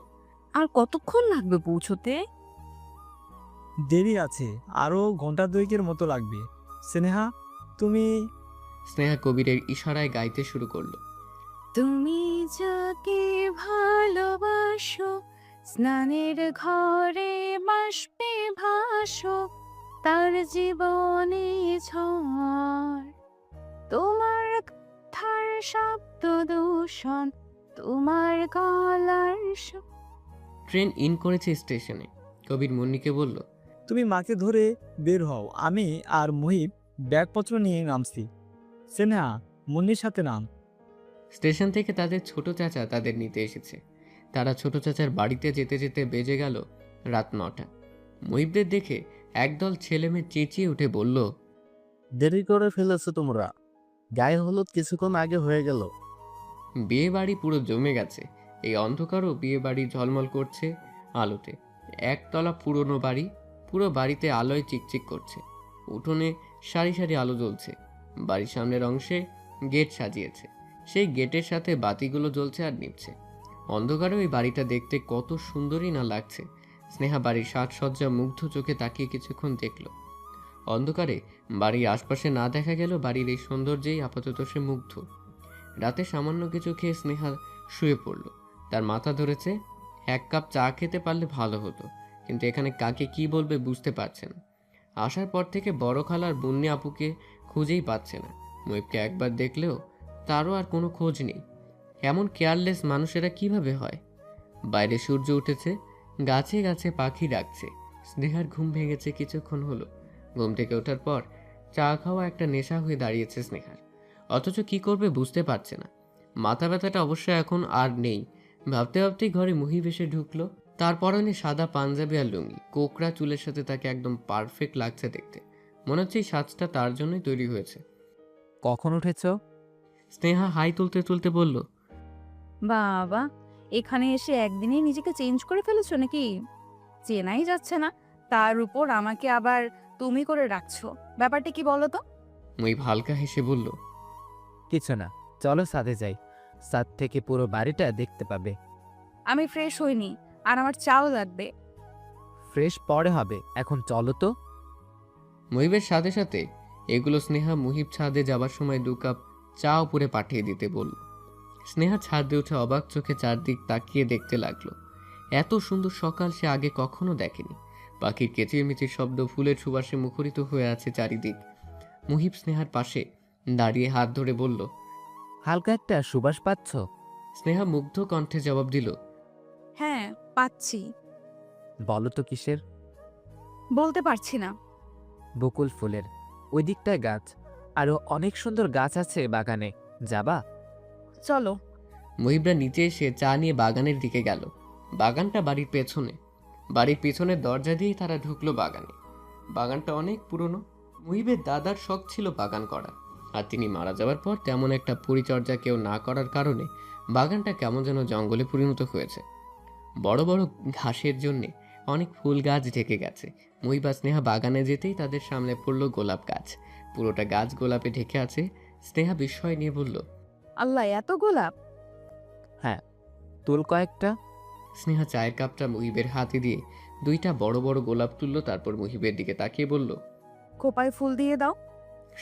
Speaker 7: আর কতক্ষণ লাগবে পৌঁছতে?
Speaker 8: দেরি আছে, আরও ঘন্টা দুয়েকের মতো লাগবে। স্নেহা, তুমি
Speaker 3: স্নেহা কবিরের ইশারায় গাইতে শুরু করলো।
Speaker 1: তুমি যাকে ভালোবাসো, স্নানের ঘরে বাষ্পে ভাসো, তার জীবনে ঝড়। তোমার কথার শব্দ দূষণ, তোমার গলার
Speaker 3: ট্রেন ইন করেছে স্টেশনে। কবির মুন্নিকে বলল,
Speaker 8: তুমি মাকে ধরে বের হও, আমি আর মুহিব ব্যাগপত্র নিয়ে নামছি। স্নেহা, মুন্নির সাথে নাম।
Speaker 3: স্টেশন থেকে তাদের ছোট চাচা তাদের নিতে এসেছে। তারা ছোট চাচার বাড়িতে যেতে যেতে বেজে গেল রাত 9টা। মুহিবদের দেখে একদল ছেলেমেয়ে চেঁচিয়ে উঠে বলল,
Speaker 9: দেরি করে ফেলেছো তোমরা, গায়ে হলুদ কিছুক্ষণ আগে হয়ে গেল।
Speaker 3: বিয়ে বাড়ি পুরো জমে গেছে। এই অন্ধকারও বিয়ে বাড়ি ঝলমল করছে আলোতে। একতলা পুরনো বাড়ি, পুরো বাড়িতে আলোয় চিকচিক করছে। উঠোনে সারি সারি আলো জ্বলছে। বাড়ির সামনের অংশে গেট সাজিয়েছে, সেই গেটের সাথে বাতিগুলো জ্বলছে আর নিভছে। অন্ধকারে ওই বাড়িটা দেখতে কত সুন্দরই না লাগছে। স্নেহা বাড়ির সাজসজ্জা মুগ্ধ চোখে তাকিয়ে কিছুক্ষণ দেখল। অন্ধকারে বাড়ির আশপাশে না দেখা গেল বাড়ির এই সৌন্দর্যেই আপাতত সে মুগ্ধ। রাতে সামান্য কিছু খেয়ে স্নেহা শুয়ে পড়ল। তার মাথা ধরেছে, 1 কাপ চা খেতে পারলে ভালো হতো, কিন্তু এখানে কাকে কি বলবে বুঝতে পারছে না। আসার পর থেকে বড় খালার বুন্নি আপুকে খুঁজেই পাচ্ছে না। মুহিবকে একবার দেখলেও তারও আর কোনো খোঁজ নেই। এমন কেয়ারলেস মানুষেরা কিভাবে হয়? বাইরে সূর্য উঠেছে, গাছে গাছে পাখি ডাকছে। স্নেহার ঘুম ভেঙেছে কিছুক্ষণ হলো। ঘুম থেকে ওঠার পর চা খাওয়া একটা নেশা হয়ে দাঁড়িয়েছে স্নেহার। অথচ কি করবে বুঝতে পারছে না। মাথা ব্যথাটা অবশ্য এখন আর নেই। ভাবতে ভাবতেই ঘরে মুহিব এসে ঢুকলো। তার পরনে সাদা পাঞ্জাবি আর লুঙ্গি, কোকড়া চুলের সাথে তাকে একদম পারফেক্ট লাগছে দেখতে। মনে হচ্ছে এই সাজটা তার জন্যই তৈরি হয়েছে।
Speaker 5: কখন উঠেছো?
Speaker 3: স্নেহা হাই তুলতে তুলতে বলল,
Speaker 1: বাবা, এখানে এসে একদিনেই নিজেকে চেঞ্জ করে ফেলেছো নাকি? চেনাই যাচ্ছে না, তার উপর আমাকে আবার তুমি করে রাখছো। ব্যাপারটা কি বলো তো?
Speaker 3: মুহিব হালকা হেসে বলল,
Speaker 5: কিছু না, চলো ছাদে যাই, ছাদ থেকে পুরো বাড়িটা দেখতে পাবে।
Speaker 1: আমি ফ্রেশ হইনি, আর আমার চাও লাগবে।
Speaker 5: ফ্রেশ পরে হবে, এখন চলো তো।
Speaker 3: মুহিবের সাথে সাথে এগুলো স্নেহা মুহিব ছাদে যাবার সময় 2 কাপ চা উপরে পাঠিয়ে দিতে বলল। স্নেহা ছাদে উঠে অবাক চোখে চারদিক তাকিয়ে দেখতে লাগলো। এত সুন্দর সকাল সে আগে কখনো দেখেনি। পাখির কেচিরমিচির শব্দ, ফুলের সুবাসে মুখরিত হয়ে আছে চারিদিক। মুহিব স্নেহার পাশে দাঁড়িয়ে হাত ধরে বলল,
Speaker 5: হালকা একটা সুবাস পাচ্ছ?
Speaker 3: স্নেহা মুগ্ধ কণ্ঠে জবাব দিল,
Speaker 1: হ্যাঁ, পাচ্ছি।
Speaker 5: বলো তো কিসের?
Speaker 1: বলতে পারছি না।
Speaker 5: বকুল ফুলের। ওই দিকটায় গাছ, আরো অনেক সুন্দর গাছ আছে বাগানে, যাবা?
Speaker 1: চলো।
Speaker 3: মুহিবরা নিচে এসে চা নিয়ে বাগানের দিকে গেল। বাগানটা বাড়ির পেছনে। বাড়ির পেছনের দরজা দিয়েই তারা ঢুকলো বাগানে। বাগানটা অনেক পুরনো। মুহিবের দাদার শখ ছিল বাগান করা, আর তিনি মারা যাওয়ার পর তেমন একটা পরিচর্যা কেউ না করার কারণে বাগানটা কেমন যেন জঙ্গলে পরিণত হয়েছে। বড় বড় ঘাসের জন্যে অনেক ফুল গাছ ঢেকে গেছে। মুহিব আর স্নেহা বাগানে যেতেই তাদের সামনে পড়লো গোলাপ গাছ। পুরোটা গাছ গোলাপে ঢেকে আছে। স্নেহা বিস্ময় নিয়ে বলল,
Speaker 1: আল্লাহ, এত গোলাপ!
Speaker 5: হ্যাঁ, তুল কয়েকটা।
Speaker 3: স্নেহা চায়ের কাপটা মুহিবের হাতে দিয়ে 2টা বড় বড় গোলাপ তুললো। তারপর মুহিবের দিকে তাকিয়ে বলল,
Speaker 1: খোপায় ফুল দিয়ে দাও।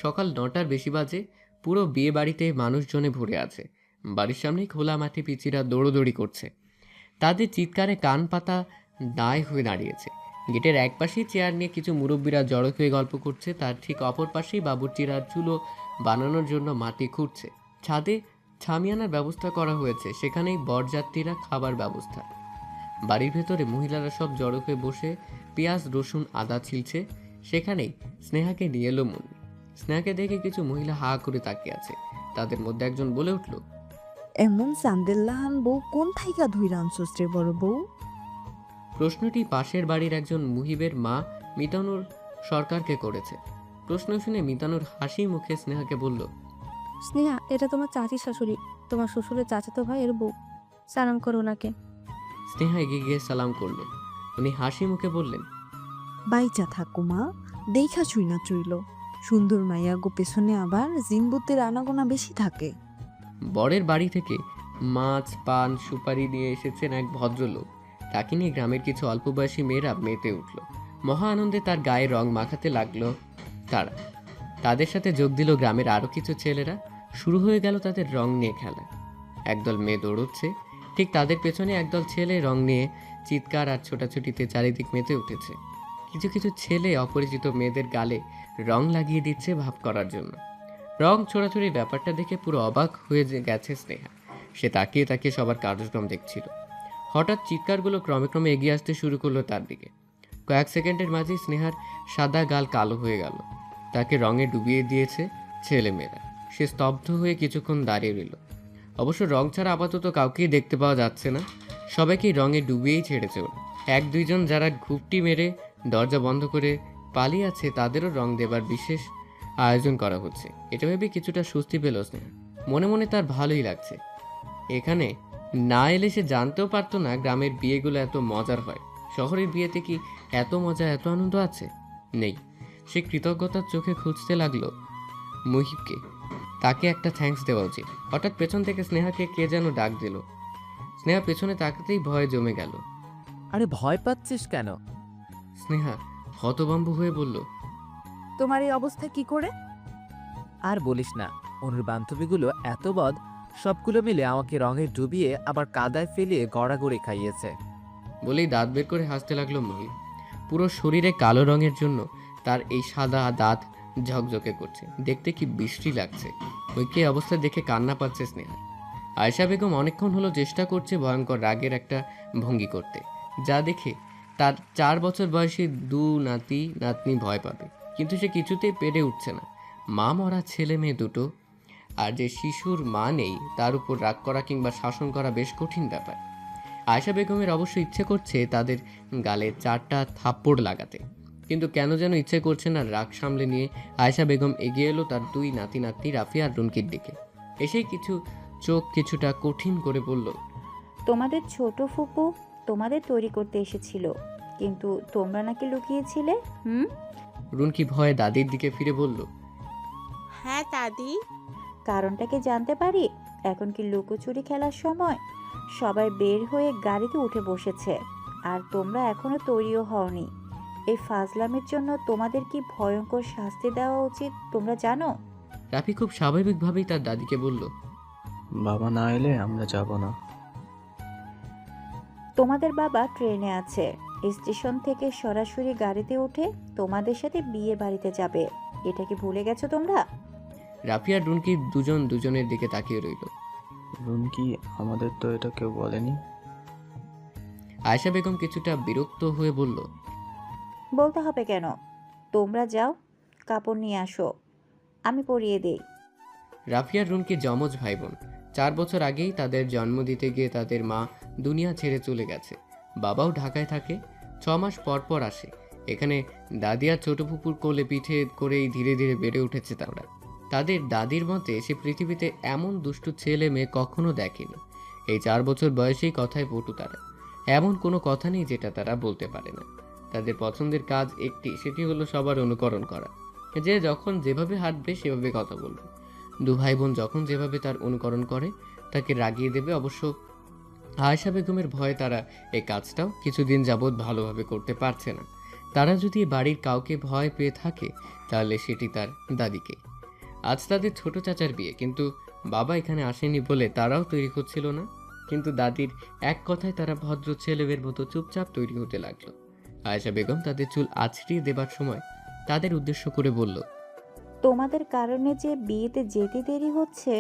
Speaker 3: সকাল 9টার বেশি বাজে। পুরো বিয়ে বাড়িতে মানুষজনে ভরে আছে। বাড়ির সামনেই খোলা মাঠে পিচিরা দৌড়োদৌড়ি করছে। তাদের চিৎকারে কান পাতা দায় হয়ে দাঁড়িয়েছে। গেটের একপাশেই চেয়ার নিয়ে কিছু মুরব্বীরা জড়ো হয়ে গল্প করছে। তার ঠিক অপর পাশেই বাবুর্চিরা চুলো বানানোর জন্য মাটি খুঁড়ছে। ছাদে ছামিয়ানার ব্যবস্থা করা হয়েছে, সেখানেই বরযাত্রীরা খাবার ব্যবস্থা। বাড়ির ভেতরে মহিলারা সব জড়ো হয়ে বসে পেঁয়াজ রসুন আদা ছিলছে। সেখানেই স্নেহাকে নিয়ে এলো মুন্নি। স্নেহাকে দেখে কিছু মহিলা হা করে তাকিয়ে আছে। তাদের মধ্যে একজন বলে উঠল,
Speaker 7: এমন চান্দেল্লাহান বউ কোন থাইকা ধইরা আনছস রে বড় বউ?
Speaker 3: প্রশ্নটি পাশের বাড়ির একজন মুহিবের মা মিতানুর সরকারকে করেছে। প্রশ্ন শুনে মিতানুর হাসি মুখে স্নেহাকে বলল,
Speaker 6: স্নেহা, এটা তোমার চাচি শাশুড়ি, তোমার শ্বশুরের চাচাতো ভাইয়ের বউ। সালাম করো ওনাকে।
Speaker 3: স্নেহা এগিয়ে গিয়ে সালাম করলো। উনি হাসি মুখে বললেন,
Speaker 7: বাইচা থাকো মা, দেখা ছুই না চইল। সুন্দর মাইয়া গো পেছনে আবার জিনবুতের আনাগোনা বেশি থাকে।
Speaker 3: বরের বাড়ি থেকে মাছ, পান, সুপারি নিয়ে এসেছেন এক ভদ্রলোক। তাকে নিয়ে গ্রামের কিছু অল্পবয়সী মেয়েরা মেতে উঠল। মহা আনন্দে তার গায়ে রং মাখাতে লাগলো তারা। তাদের সাথে যোগ দিল গ্রামের আরও কিছু ছেলেরা। শুরু হয়ে গেল তাদের রং নিয়ে খেলা। একদল মেয়ে দৌড়চ্ছে, ঠিক তাদের পেছনে একদল ছেলে রং নিয়ে চিৎকার আর ছোটাছুটিতে চারিদিক মেতে উঠেছে। কিছু কিছু ছেলে অপরিচিত মেয়েদের গালে রং লাগিয়ে দিচ্ছে ভাব করার জন্য। রং ছোড়াছুড়ির ব্যাপারটা দেখে পুরো অবাক হয়ে গেছে স্নেহা। সে তাকিয়ে তাকিয়ে সবার কার্যক্রম দেখছিল। হঠাৎ চিৎকারগুলো ক্রমে ক্রমে এগিয়ে আসতে শুরু করলো তার দিকে। কয়েক সেকেন্ডের মাঝেই স্নেহার সাদা গাল কালো হয়ে গেল। তাকে রঙে ডুবিয়ে দিয়েছে ছেলেমেয়েরা। সে স্তব্ধ হয়ে কিছুক্ষণ দাঁড়িয়ে রইল। অবশ্য রং ছাড়া আপাতত কাউকেই দেখতে পাওয়া যাচ্ছে না। সবাইকেই রঙে ডুবিয়েই ছেড়েছে ওরা। এক দুইজন যারা ঘুপটি মেরে দরজা বন্ধ করে পালিয়ে আছে তাদেরও রং দেবার বিশেষ আয়োজন করা হচ্ছে। এটা ভেবে কিছুটা স্বস্তি পেল স্নেহা। মনে মনে তার ভালোই লাগছে। এখানে না এলে সে জানতেও পারতো না গ্রামের বিয়েগুলো এত মজার হয়। শহরের বিয়েতে কি এত মজা, এত আনন্দ আছে? নেই। সে কৃতজ্ঞতার চোখে খুঁজতে লাগলো মুহিবকে। তাকে একটা থ্যাঙ্কস দেওয়া উচিত। হঠাৎ পেছন থেকে স্নেহাকে কে যেন ডাক দিল। স্নেহা পেছনে তাকাতেই ভয়ে জমে গেল।
Speaker 5: আরে ভয় পাচ্ছিস কেন?
Speaker 3: স্নেহা হতভম্ব হয়ে বলল,
Speaker 7: তোমার এই অবস্থা কি করে?
Speaker 5: আর বলিস না, অনুর বান্ধবীগুলো এত বদ, সবগুলো মিলে আমাকে রঙে ডুবিয়ে আবার কাদায় ফেলিয়ে গড়াগড়ি খাইয়েছে।
Speaker 3: বলেই দাঁত বের করে হাসতে লাগলো মহিব। পুরো শরীরে কালো রঙের জন্য তার এই সাদা দাঁত ঝকঝকে করছে। দেখতে কি বিশ্রী লাগছে। ওইকে অবস্থা দেখে কান্না পাচ্ছে স্নেহা। আয়েশা বেগম অনেকক্ষণ হলো চেষ্টা করছে ভয়ঙ্কর রাগের একটা ভঙ্গি করতে, যা দেখে তার 4 বছর বয়সী নাতি নাতনি ভয় পাবে। কিন্তু সে কিছুতেই পেরে উঠছে না। মা মরা ছেলে মেয়ে দুটো, আর যে শিশুর মা নেই তার উপর রাগ করা কিংবা শাসন করা বেশ কঠিন ব্যাপার। আয়েশা বেগমের অবশ্য ইচ্ছে করছে তাদের গালে 4টা থাপ্পড় লাগাতে, কিন্তু কেন যেন ইচ্ছে করছে না। রাগ সামলে নিয়ে আয়েশা বেগম এগিয়ে এলো তার 2 নাতি নাতনি রাফিয়া আর রুনকির দিকে। এসেই চোখ কিছুটা কঠিন করে বলল,
Speaker 10: তোমাদের ছোট ফুপু তোমাদের তৈরি করতে এসেছিল, কিন্তু তোমরা নাকি লুকিয়েছিলে।
Speaker 3: রুনকি ভয়ে দাদির দিকে ফিরে বলল,
Speaker 11: হ্যাঁ দাদি।
Speaker 10: কারণটা কি জানতে পারি? এখন কি লুকোচুরি খেলার সময়? সবাই বের হয়ে গাড়িতে উঠে বসেছে, আর তোমরা এখনো তৈরিও হওনি। এই ফাজলামের জন্য তোমাদের কি ভয়ঙ্কর শাস্তি দেওয়া উচিত তোমরা জানো?
Speaker 3: রাফি খুব স্বাভাবিকভাবেই তার দাদিকে বলল,
Speaker 12: বাবা না এলে আমরা যাব না।
Speaker 10: তোমাদের বাবা ট্রেনে আছে, স্টেশন থেকে সরাসরি গাড়িতে উঠে তোমাদের সাথে বিয়ে বাড়িতে যাবে। এটা কি ভুলে গেছো তোমরা?
Speaker 3: রাফি আর রুনকি দুজন দুজনের দিকে তাকিয়ে রইল।
Speaker 12: রুনকি, আমাদের তো এটা কেউ বলেনি।
Speaker 3: আয়েশা বেগম কিছুটা বিরক্ত হয়ে বলল,
Speaker 10: বলতে হবে কেন? তোমরা যাও, কাপড় নিয়ে আসো, আমি পরিয়ে দেই।
Speaker 3: রাফি আর রুনকি যমজ ভাই বোন। 4 বছর আগেই তাদের জন্ম দিতে গিয়ে তাদের মা দুনিয়া ছেড়ে চলে গেছে। বাবাও ঢাকায় থাকে। 6 মাস পর পর আসে। এখানে দাদি আর ছোট ফুপুর কোলে পিঠে করেই ধীরে ধীরে বেড়ে উঠেছে তারা। তাদের দাদির মতে সে পৃথিবীতে এমন দুষ্টু ছেলে মেয়ে কখনো দেখেনি। এই 4 বছর বয়সেই কথায় পটু তারা। এমন কোনো কথা নেই যেটা তারা বলতে পারে না। তাদের পছন্দের কাজ একটি, সেটি হলো সবার অনুকরণ করা। যে যখন যেভাবে হাঁটবে সেভাবে কথা বলবে। 2 ভাই বোন যখন যেভাবে তার অনুকরণ করে তাকে রাগিয়ে দেবে। অবশ্য আয়েশা বেগমের ভয়ে তারা এই কাজটাও কিছুদিন যাবৎ ভালোভাবে করতে পারছে না। তারা যদি বাড়ির কাউকে ভয় পেয়ে থাকে তাহলে সেটি তার দাদিকে। আজ তাদের ছোট চাচার বিয়ে, কিন্তু বাবা এখানে আসেনি বলে তারাও তৈরি হচ্ছিল না। কিন্তু দাদির এক কথায় তারা ভদ্র ছেলেদের মতো চুপচাপ তৈরি হতে লাগলো। আয়েশা বেগম তাদের চুল আছড়িয়ে দেবার সময় তাদের উদ্দেশ্য করে বলল,
Speaker 10: তোমাদের কারণে যে বিয়েতে যেতে দেরি হচ্ছে,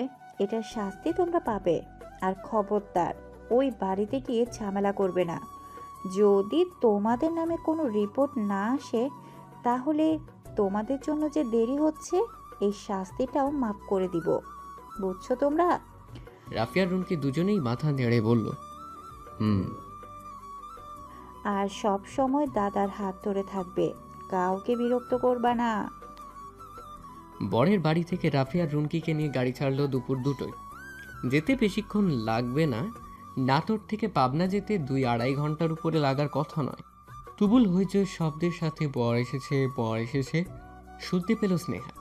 Speaker 10: এটার শাস্তি তোমরা পাবে। আর খবরদার ওই বাড়িতে গিয়ে ঝামেলা করবে না। যদি তোমাদের নামে কোনো রিপোর্ট না আসে, তাহলে তোমাদের জন্য যে দেরি হচ্ছে এই শাস্তিটাও মাফ করে দিব। বুঝছো তোমরা?
Speaker 3: রাফিয়া রুনকি দুজনেই মাথা নেড়ে বলল,
Speaker 10: আর সব সময় দাদার হাত ধরে থাকবে, কাউকে বিরক্ত করবা না।
Speaker 3: বরের বাড়ি থেকে রাফিয়া রুনকিকে নিয়ে গাড়ি ছাড়লো দুপুর 2টোয়। যেতে বেশিক্ষণ লাগবে না। নাটোর থেকে পাবনা যেতে 2-2.5 ঘন্টার উপরে লাগার কথা নয়। তুবুল হইচই শব্দের সাথে বর এসেছে শুনতে পেল স্নেহা।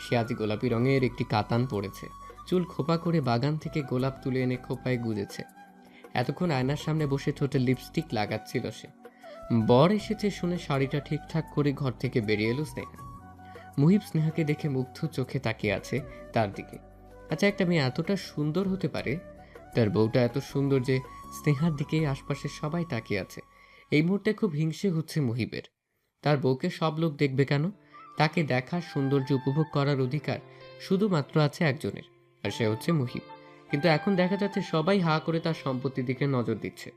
Speaker 3: সে আজ গোলাপি রঙের একটি কাতান পড়েছে। চুল খোপা করে বাগান থেকে গোলাপ তুলে এনে খোপায় গুজেছে। এতক্ষণ আয়নার সামনে বসে ঠোঁটে লিপস্টিক লাগাচ্ছিল সে। বর এসেছে শুনে শাড়িটা ঠিকঠাক করে ঘর থেকে বেরিয়ে এলো স্নেহা। মুহিব স্নেহাকে দেখে মুগ্ধ চোখে তাকিয়ে আছে তার দিকে। আচ্ছা, একটা মেয়ে এতটা সুন্দর হতে পারে? তার বউটা এত সুন্দর যে স্নেহার দিকে আশপাশে সবাই তাকিয়ে আছে। এই মুহূর্তে খুব হিংসে হচ্ছে মুহিবের। তার বউকে সব লোক দেখবে কেন? তাকে দেখার সৌন্দর্য উপভোগ করার অধিকার শুধুমাত্র আছে একজনের, আর সে হচ্ছে মুহিব। কিন্তু এখন দেখা যাচ্ছে সবাই হা করে তার সম্পত্তির দিকে নজর দিচ্ছে।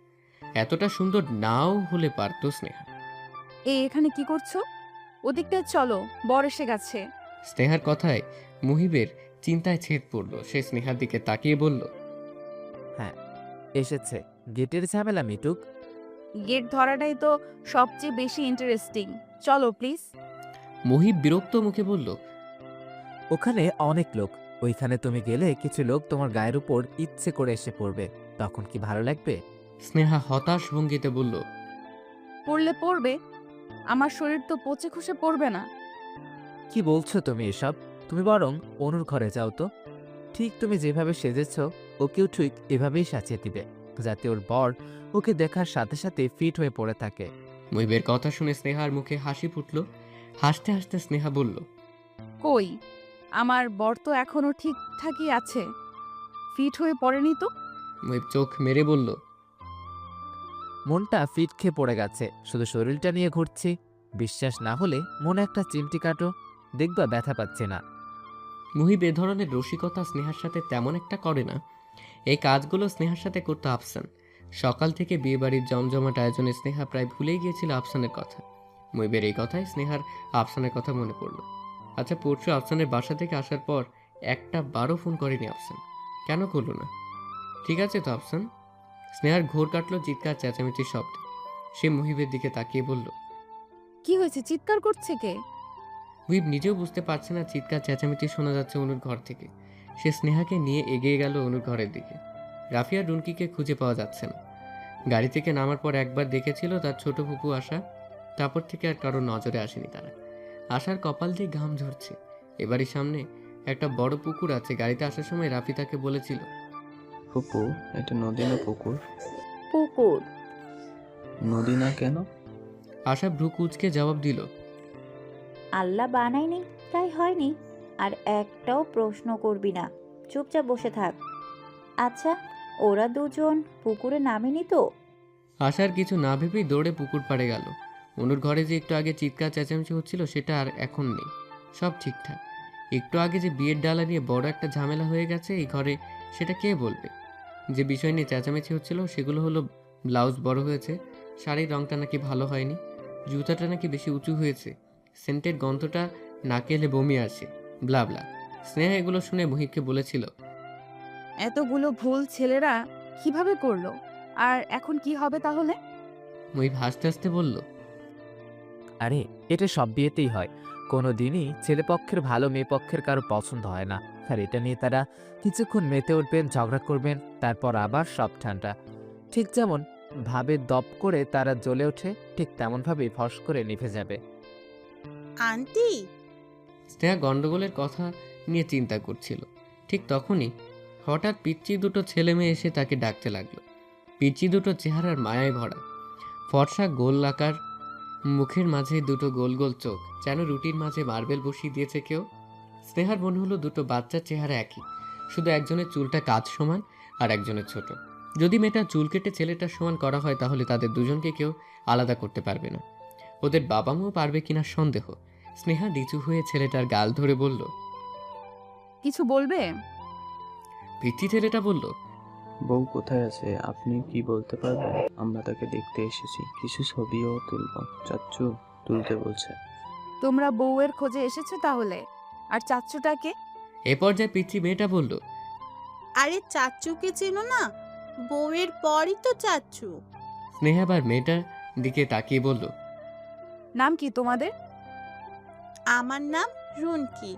Speaker 3: এতটা সুন্দর নাও হলে পারতো স্নেহা।
Speaker 1: এখানে কি করছো? ওদিকটায় চলো, বর এসে গেছে।
Speaker 3: স্নেহার কথায় মুহিবের চিন্তায় ছেদ পড়ল। সে স্নেহার দিকে তাকিয়ে বলল,
Speaker 5: হ্যাঁ এসেছে, গেটের ঝামেলা মিটুক।
Speaker 1: গেট ধরাটাই তো সবচেয়ে বেশি ইন্টারেস্টিং। চলো প্লিজ।
Speaker 3: মুহিব বিরক্ত মুখে বলল,
Speaker 5: ওখানে অনেক লোক, ওইখানে তুমি গেলে কিছু লোক তোমার গায়ের উপর ইচ্ছে করে এসে পড়বে, তখন কি ভালো লাগবে?
Speaker 3: স্নেহা হতাশ ভঙ্গিতে বলল,
Speaker 1: পড়লে পড়বে, আমার শরীর তো পচে খসে পড়বে না।
Speaker 5: কি বলছো তুমি এসব? তুমি বরং অনুর ঘরে যাও তো। ঠিক তুমি যেভাবে সেজেছ ওকেও ঠিক এভাবেই সাজিয়ে দিবে, যাতে ওর বর ওকে দেখার সাথে সাথে ফিট হয়ে পড়ে থাকে।
Speaker 3: মুহিবের কথা শুনে স্নেহার মুখে হাসি ফুটল। হাসতে হাসতে স্নেহা বলল,
Speaker 1: কই, আমার বর তো এখনো ঠিকঠাকই আছে, ফিট হয়ে পড়েনি তো।
Speaker 3: মুহিব চোখ মেরে বলল,
Speaker 5: মনটা ফিট খেয়ে পড়ে গেছে, শুধু শরীরটা নিয়ে ঘুরছি। বিশ্বাস না হলে মনে একটা চিমটি কাটো, দেখবা ব্যথা পাচ্ছে না।
Speaker 3: মুহিব এ ধরনের রসিকতা স্নেহার সাথে তেমন একটা করে না। এই কাজগুলো স্নেহার সাথে করতো আফসান। সকাল থেকে বিয়েবাড়ির জমজমাট আয়োজনে স্নেহা প্রায় ভুলেই গিয়েছিল আফসানের কথা। মুহিবের এই কথায় স্নেহার আফসানের কথা মনে পড়ল। আচ্ছা, পরশু আফসানের বাসা থেকে আসার পর একটা বারো ফোন করেনি আফসান। কেন করলো না? ঠিক আছে তো আফসান? স্নেহার ঘোর কাটলো চিৎকার চেঁচামেচির শব্দে। সে মুহিবের দিকে তাকিয়ে বলল,
Speaker 1: কি হয়েছে, চিৎকার করছে কে?
Speaker 3: মুহিব নিজেও বুঝতে পারছে না চিৎকার চেঁচামেচি শোনা যাচ্ছে অনুর ঘর থেকে। সে স্নেহাকে নিয়ে এগিয়ে গেল অনুর ঘরের দিকে। রাফিয়া রুনকিকে খুঁজে পাওয়া যাচ্ছে না। গাড়ি থেকে নামার পর একবার দেখেছিল তার ছোট ফুপু আসা, তারপর থেকে আর কারো নজরে আসেনি তারা। আসার কপাল দিয়ে ঘাম ঝরছে। এবারই সামনে একটা বড় পুকুর আছে। গাড়িতে আসার সময় রাফি তাকে বলেছিল,
Speaker 12: ফুপু, এটা নদী না পুকুর?
Speaker 10: পুকুর।
Speaker 12: নদী না কেন?
Speaker 3: আশা ভ্রু কুঁচকে জবাব দিল,
Speaker 10: আল্লাহ বানায়নি তাই হয়নি। আর একটাও প্রশ্ন করবি না, চুপচাপ বসে থাক। আচ্ছা, ওরা দুজন পুকুরে নামেনি তো?
Speaker 3: আশার কিছু না ভেবেই দৌড়ে পুকুর পাড়ে গেল। অনুর ঘরে যে একটু আগে চিৎকার চেঁচামেচি হচ্ছিল সেটা আর এখন নেই, সব ঠিকঠাক। একটু আগে যে বিয়ের ডালা নিয়ে বড় একটা ঝামেলা হয়ে গেছে এই ঘরে, সেটা কে বলবে? যে বিষয় নিয়ে চেঁচামেচি হচ্ছিল সেগুলো হলো, ব্লাউজ বড় হয়েছে, শাড়ির রংটা নাকি ভালো হয়নি, জুতাটা নাকি বেশি উঁচু হয়েছে, সেন্টের গন্ধটা নাকে এলে বমি আসে, ব্লা। স্নেহা এগুলো শুনে মুহিবকে বলেছিল,
Speaker 1: এতগুলো ভুল ছেলেরা কিভাবে করলো? আর এখন কি হবে তাহলে?
Speaker 3: মুহিব হাসতে হাসতে বলল,
Speaker 5: আরে এটা সব বিয়েতেই হয়, কোনো দিনই ছেলেপক্ষের ভালো মেয়েপক্ষের কারো পছন্দ হয় না। আর এটা নিয়ে তারা কিছুক্ষণ মেতে উঠবেন, ঝগড়া করবেন, তারপর আবার সব ঠান্ডা। ঠিক যেমন ভাবে দপ করে তারা জ্বলে ওঠে, ঠিক তেমনভাবেই ফস করে নিভে যাবে।
Speaker 11: আন্টি,
Speaker 3: স্নেহা গন্ডগোলের কথা নিয়ে চিন্তা করছিল। ঠিক তখনই হঠাৎ পিচ্চি দুটো ছেলে মেয়ে এসে তাকে ডাকতে লাগলো। পিচ্চি দুটো চেহারার মায়ায় ভরা, ফর্সা গোল আকার, মুখের মাঝে দুটো গোল গোল চোখ, যেন রুটির মাঝে মার্বেল বসিয়ে দিয়েছে কেউ। স্নেহার মনে হলো দুটো বাচ্চার চেহারা একই, শুধু একজনের চুলটা কাঁধ সমান আর একজনের ছোট। যদি মেয়েটার চুল কেটে ছেলেটার সমান করা হয় তাহলে তাদের দুজনকে কেউ আলাদা করতে পারবে না। ওদের বাবা মাও পারবে কিনা সন্দেহ। স্নেহা নিচু হয়ে ছেলেটার গাল ধরে বলল,
Speaker 1: কিছু বলবে?
Speaker 3: পিচ্চি ছেলেটা বলল,
Speaker 12: বউ কোথায় আছে আপনি কি বলতে পারবেন? আমরা তাকে দেখতে এসেছি, কিছু ছবিও তুলব। চাচ্চু তুলতে বলছে।
Speaker 1: তোমরা বউয়ের খোঁজে এসেছো তাহলে? আর চাচ্চুটাকে?
Speaker 3: এ পর্যায়ে পিচ্চি মেয়েটা বলল,
Speaker 11: আরে চাচ্চুকে চেনো না? বউয়ের পরই তো চাচ্চু।
Speaker 3: স্নেহা আবার মেয়েটার দিকে তাকিয়ে বলল,
Speaker 1: নাম কি তোমাদের?
Speaker 11: আমার নাম রুনকি,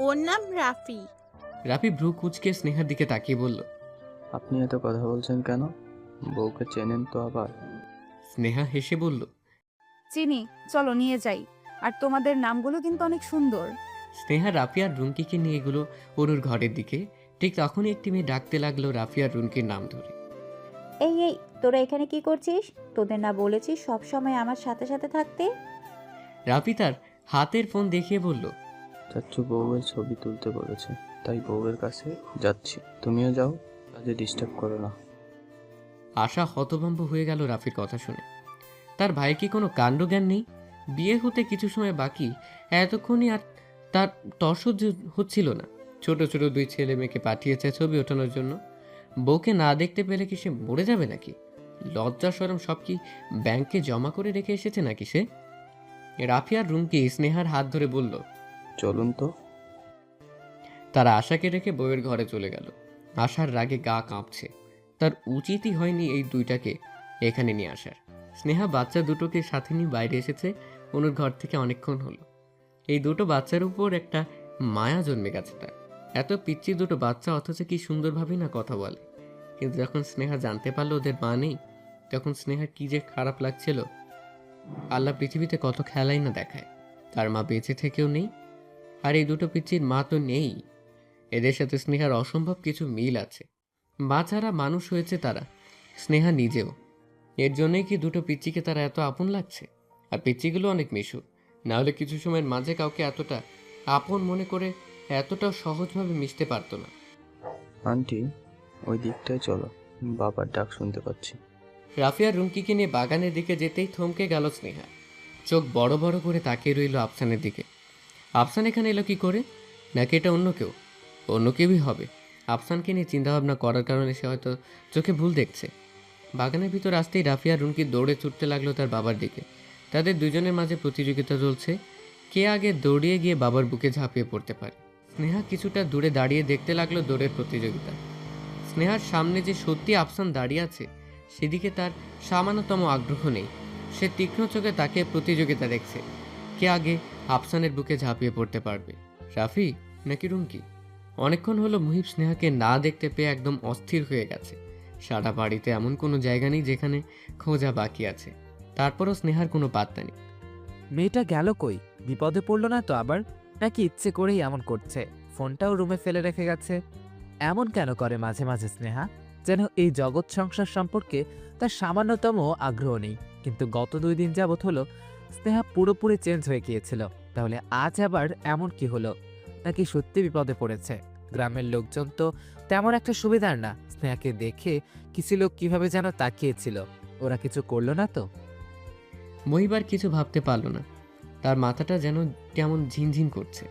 Speaker 11: ওর নাম রাফি।
Speaker 3: রাফি ভ্রু কুচকে স্নেহার দিকে তাকিয়ে বলল,
Speaker 12: আপনি এত কথা বলছেন কেন? বউকে চেনেন তো আবার?
Speaker 3: স্নেহা হেসে বলল,
Speaker 1: চিনি, চলো নিয়ে যাই। আর তোমাদের নামগুলো কিন্তু অনেক সুন্দর।
Speaker 3: স্নেহা রাফি আর রুমকিকে নিয়ে এগুলো অনুর ঘরের দিকে। ঠিক তখনই একটি মেয়ে ডাকতে লাগলো রাফি আর রুনকির নাম ধরে।
Speaker 10: এই এই, তোরা এখানে কি করছিস? তোদের না বলেছি সব সময় আমার সাথে সাথে থাকতে?
Speaker 3: রাফি তার হাতের ফোন দেখিয়ে বলল,
Speaker 12: চাচ্চু বউয়ের ছবি তুলতে বলেছে, তাই বউয়ের কাছে যাচ্ছি। তুমিও যাও, কাজে ডিস্টার্ব করো না।
Speaker 3: আশা হতভম্ব হয়ে গেল রাফির কথা শুনে। তার ভাই কি কোনো কাণ্ডজ্ঞান নেই? বিয়ে হতে কিছু সময় বাকি, এতক্ষণই আর তার তসহ্য হচ্ছিল না। ছোট ছোট দুই ছেলে মেয়েকে পাঠিয়েছে ছবি ওঠানোর জন্য। বউকে না দেখতে পেলে কি সে মরে যাবে নাকি? লজ্জা শরম সব কি ব্যাংকে জমা করে রেখে এসেছে নাকি সে? রাফি আর রুমকি স্নেহার হাত ধরে বলল,
Speaker 12: চলুন তো।
Speaker 3: তারা আশাকে রেখে বউয়ের ঘরে চলে গেল। আশার রাগে গা কাঁপছে। তার উচিতই হয়নি এই দুইটাকে এখানে নিয়ে আসার। স্নেহা বাচ্চা দুটোকে সাথে নিয়ে বাইরে এসেছে অনুর ঘর থেকে অনেকক্ষণ হলো। এই দুটো বাচ্চার উপর একটা মায়া জন্মে গেছে তার। এত পিচ্ছি দুটো বাচ্চা, অথচ কি সুন্দরভাবেই না কথা বলে। কিন্তু যখন স্নেহা জানতে পারলো ওদের মা নেই, তখন স্নেহার কি যে খারাপ লাগছিল। আল্লাহ পৃথিবীতে কত খেলাই না দেখায়, তার মা বেঁচে থেকেও নেই, আর এই দুটো পিচ্চির মা তো নেই। এদের সাথে স্নেহার অসম্ভব কিছু মিল আছে। মা ছাড়া মানুষ হয়েছে তারা, স্নেহা নিজেও। এর জন্যই কি দুটো পিচ্চিকে তারা এত আপন লাগছে। আর পিচ্চিগুলো অনেক মিশুক, নাহলে কিছু সময়ের মাঝে কাউকে এতটা আপন মনে করে এতটা সহজভাবে মিশতে পারতো না।
Speaker 12: আন্টি, ওই দিকটায় চলো, বাবার ডাক শুনতে পাচ্ছি।
Speaker 3: রাফিয়া রুমকিকে নিয়ে বাগানের দিকে যেতেই থমকে গেল স্নেহা। চোখ বড় বড় করে তাকিয়ে রইল আফসানের দিকে। আফসান এখানে এলো কি করে? নাকি এটা অন্য কেউ? অন্য কেউই হবে। আফসানকে নিয়ে চিন্তাভাবনা করার কারণে সে হয়তো চোখে ভুল দেখছে। বাগানের ভিতর আসতেই রাফিয়া রুমকি দৌড়ে ছুটতে লাগলো তার বাবার দিকে। তাদের দুজনের মাঝে প্রতিযোগিতা চলছে, কে আগে দৌড়িয়ে গিয়ে বাবার বুকে ঝাঁপিয়ে পড়তে পারে। স্নেহা কিছুটা দূরে দাঁড়িয়ে দেখতে লাগলো দৌড়ের প্রতিযোগিতা। স্নেহার সামনে যে সত্যি আফসান দাঁড়িয়ে আছে সেদিকে তার সামান্যতম আগ্রহ নেই। সে তীক্ষ্ণ চোখে তাকে প্রতিযোগিতা দেখছে, কে আগে আফসানের বুকে ঝাঁপিয়ে পড়তে পারবে, রাফি নাকি রুমকি। অনেকক্ষণ হলো মুহিব স্নেহাকে না দেখতে পেয়ে একদম অস্থির হয়ে গেছে। সারা বাড়িতে এমন কোনো জায়গা নেই যেখানে খোঁজা বাকি আছে, তারপরও স্নেহার কোনো পাত্তা নেই।
Speaker 5: মেয়েটা গেল কই? বিপদে পড়লো না তো আবার? নাকি ইচ্ছে করেই এমন করছে? ফোনটাও রুমে ফেলে রেখে গেছে। এমন কেন করে মাঝে মাঝে স্নেহা? যেন এই জগৎ সংসার সম্পর্কে তার সামান্যতম আগ্রহ নেই। কিন্তু গত 2 দিন যাবৎ হলো স্নেহা পুরোপুরি চেঞ্জ হয়ে গিয়েছিল। তাহলে আজ আবার এমন কি হলো? নাকি সত্যি বিপদে পড়েছে? গ্রামের লোকজন তো তেমন একটা সুবিধার না। স্নেহাকে দেখে কিছু লোক কিভাবে যেন তাকিয়েছিল। ওরা কিছু করলো না তো?
Speaker 3: মহিবার কিছু ভাবতে পারল না। তার মাথাটা যেন কেমন ঝিনঝিন করছে।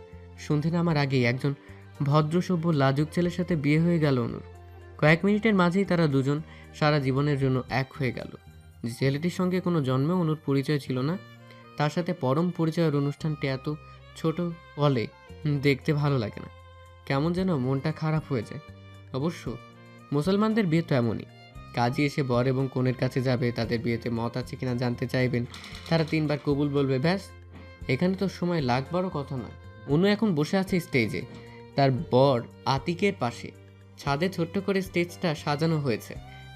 Speaker 3: সন্ধে নামার আগেই একজন ভদ্রসভ্য লাজুক ছেলের সাথে বিয়ে হয়ে গেল অনুর। কয়েক মিনিটের মাঝেই তারা দুজন সারা জীবনের জন্য এক হয়ে গেল। যে ছেলেটির সঙ্গে কোনো জন্মে অনুর পরিচয় ছিল না, তার সাথে পরম পরিচয়ের অনুষ্ঠানটি এত ছোট হলে দেখতে ভালো লাগে না, কেমন যেন মনটা খারাপ হয়ে যায়। অবশ্য মুসলমানদের বিয়ে তো এমনই, কাজী এসে বর এবং কনের কাছে যাবে, তাদের বিয়েতে মত আছে কিনা জানতে চাইবেন, তারা 3 বার কবুল বলবে, ব্যাস। এখানে তো সময় লাগবারও কথা নয়। অনু এখন বসে আছে স্টেজে, তার বর আতিকের পাশে। ছাদে ছোট্ট করে স্টেজটা সাজানো হয়েছে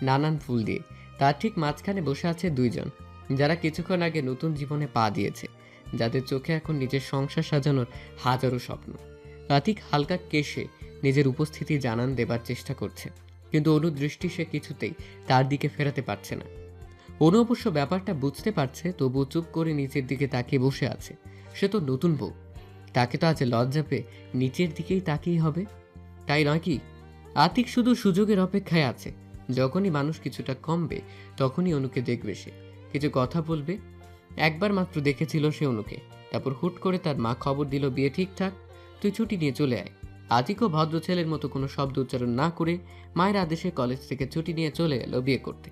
Speaker 3: নানান ফুল দিয়ে। তার ঠিক মাঝখানে বসে আছে 2 জন, যারা কিছুক্ষণ আগে নতুন জীবনে পা দিয়েছে, যাদের চোখে এখন নিজের সংসার সাজানোর হাজারো স্বপ্ন। আতিক হালকা কেশে নিজের উপস্থিতি জানান দেবার চেষ্টা করছে, কিন্তু অনুর দৃষ্টি সে কিছুতেই তার দিকে ফেরাতে পারছে না। অনু অবশ্য ব্যাপারটা বুঝতে পারছে, তবুও চুপ করে নিচের দিকে তাকিয়ে বসে আছে। সে তো নতুন বউ, তাকে তো আজ লজ্জা পেয়ে নিচের দিকেই তাকিয়ে হবে, তাই নয় কি? আতিক শুধু সুযোগের অপেক্ষায় আছে। যখনই মানুষ কিছুটা কমবে তখনই অনুকে দেখবে, সে কিছু কথা বলবে। একবার মাত্র দেখেছিল সে অনুকে, তারপর হুট করে তার মা খবর দিল বিয়ে ঠিকঠাক, তুই ছুটি নিয়ে চলে আয়। আতিকও ভদ্র ছেলের মতো কোনো শব্দ উচ্চারণ না করে মায়ের আদেশে কলেজ থেকে ছুটি নিয়ে চলে এলো বিয়ে করতে।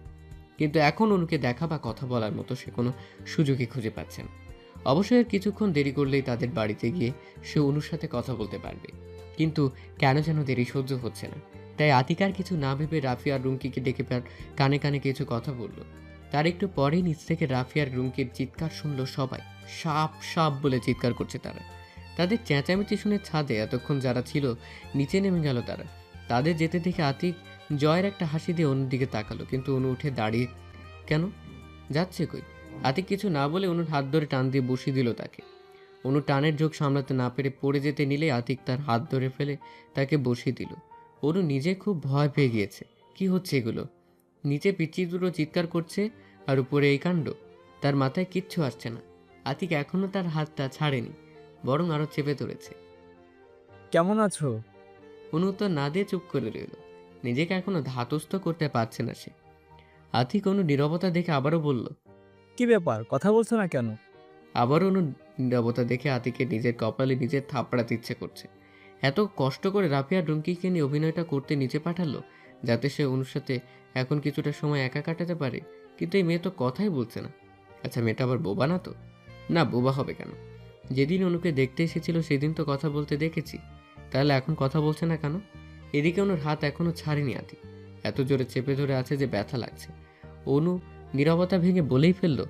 Speaker 3: কিন্তু এখন অনুকে দেখা বা কথা বলার মতো সে কোনো সুযোগই খুঁজে পাচ্ছে না। অবশ্যই কিছুক্ষণ দেরি করলেই তাদের বাড়িতে গিয়ে সে অনুর সাথে কথা বলতে পারবে, কিন্তু কেন যেন দেরি সহ্য হচ্ছে না। তাই আতিকার কিছু না ভেবে রাফিয়ার রুমকিকে ডেকে কানে কানে কিছু কথা বলল। তার একটু পরেই নিচ থেকে রাফিয়ার রুমকির চিৎকার শুনলো সবাই। সাপ সাপ বলে চিৎকার করছে তারা। তাদের চেঁচামেচি শুনে ছাদে এতক্ষণ যারা ছিল নিচে নেমে গেল তারা। তাদের যেতে দেখে আতিক জয়ের একটা হাসি দিয়ে অনুর দিকে তাকালো, কিন্তু অনু উঠে দাঁড়িয়ে কেন যাচ্ছে কই? আতিক কিছু না বলে অনুর হাত ধরে টান দিয়ে বসিয়ে দিল তাকে। অনু টানের ঝোঁক সামলাতে না পেরে পড়ে যেতে নিলে আতিক তার হাত ধরে ফেলে তাকে বসিয়ে দিল। অনু নিজে খুব ভয় পেয়ে গিয়েছে। কি হচ্ছে এগুলো? নিচে পিচ্ছি দুটো চিৎকার করছে আর উপরে এই কাণ্ড। তার মাথায় কিচ্ছু আসছে না। আতিক এখনো তার হাতটা ছাড়েনি, বরং আরো চেপে ধরেছে।
Speaker 8: কেমন আছো?
Speaker 3: অনু উত্তর না দিয়ে চুপ করে রইল। নিজেকে এখনো ধাতস্থ করতে পারছে না সে। আতিক অনু নীরবতা দেখে আবারও বলল।
Speaker 8: কি ব্যাপার, কথা বলছো না কেন?
Speaker 3: আবার অনু নীরবতা দেখে আতিকের নিজের কপালে নিজের থাপড়াতে ইচ্ছে করছে। এত কষ্ট করে রাফিয়া ডুঙ্কিকে নিয়ে অভিনয়টা করতে নিচে পাঠালো, যাতে সে অনুর সাথে এখন কিছুটা সময় একা কাটাতে পারে। কিন্তু এই মেয়ে তো কথাই বলছে না। আচ্ছা, মেয়েটা আবার বোবা না তো? না, বোবা হবে কেন? যেদিন অনুকে দেখতে এসেছিল সেদিন তো কথা বলতে দেখেছি। তাহলে এখন কথা বলছে না কেন? এদিকে অনুর হাত এখনো ছাড়েনি আতিক। এত জোরে চেপে ধরে আছে যে ব্যথা লাগছে। অনু নীরবতা ভেঙে বলেই ফেললো।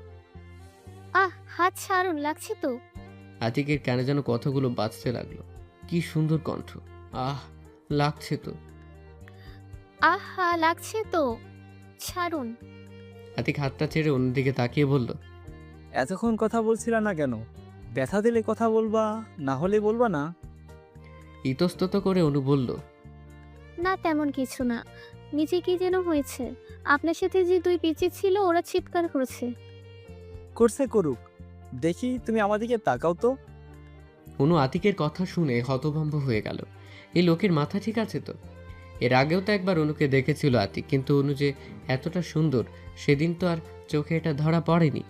Speaker 13: হাত ছাড়ুন, লাগছে তো।
Speaker 3: আতিকের কানে যেন কথাগুলো বাজতে লাগলো। কি সুন্দর কণ্ঠ! আহ, লাগছে তো।
Speaker 13: আহা, লাগছে তো, ছাড়ুন।
Speaker 3: আতিক হাতটা ছেড়ে অন্যদিকে তাকিয়ে বলল।
Speaker 8: এতক্ষণ কথা বলছিলা না কেন? ব্যথা দিলে কথা বলবা, না হলে বলবা না?
Speaker 3: ইতস্তত করে অনু বলল।
Speaker 13: না, তেমন কিছু না। নিচে কি যেন হয়েছে। আপনার সাথে যে দুই পিচি ছিল ওরা চিৎকার করেছে।
Speaker 8: করছে করুক, দেখি তুমি আমাদিকে তাকাও তো।
Speaker 3: অনু আতিকের কথা শুনে হতভম্ব হয়ে গেল। এই লোকের মাথা ঠিক আছে তো? এর আগেও তো একবার অনুকে দেখেছিল আতিক, কিন্তু অনু যে এতটা সুন্দর সেদিন তো আর চোখে এটা ধরা পড়েনি।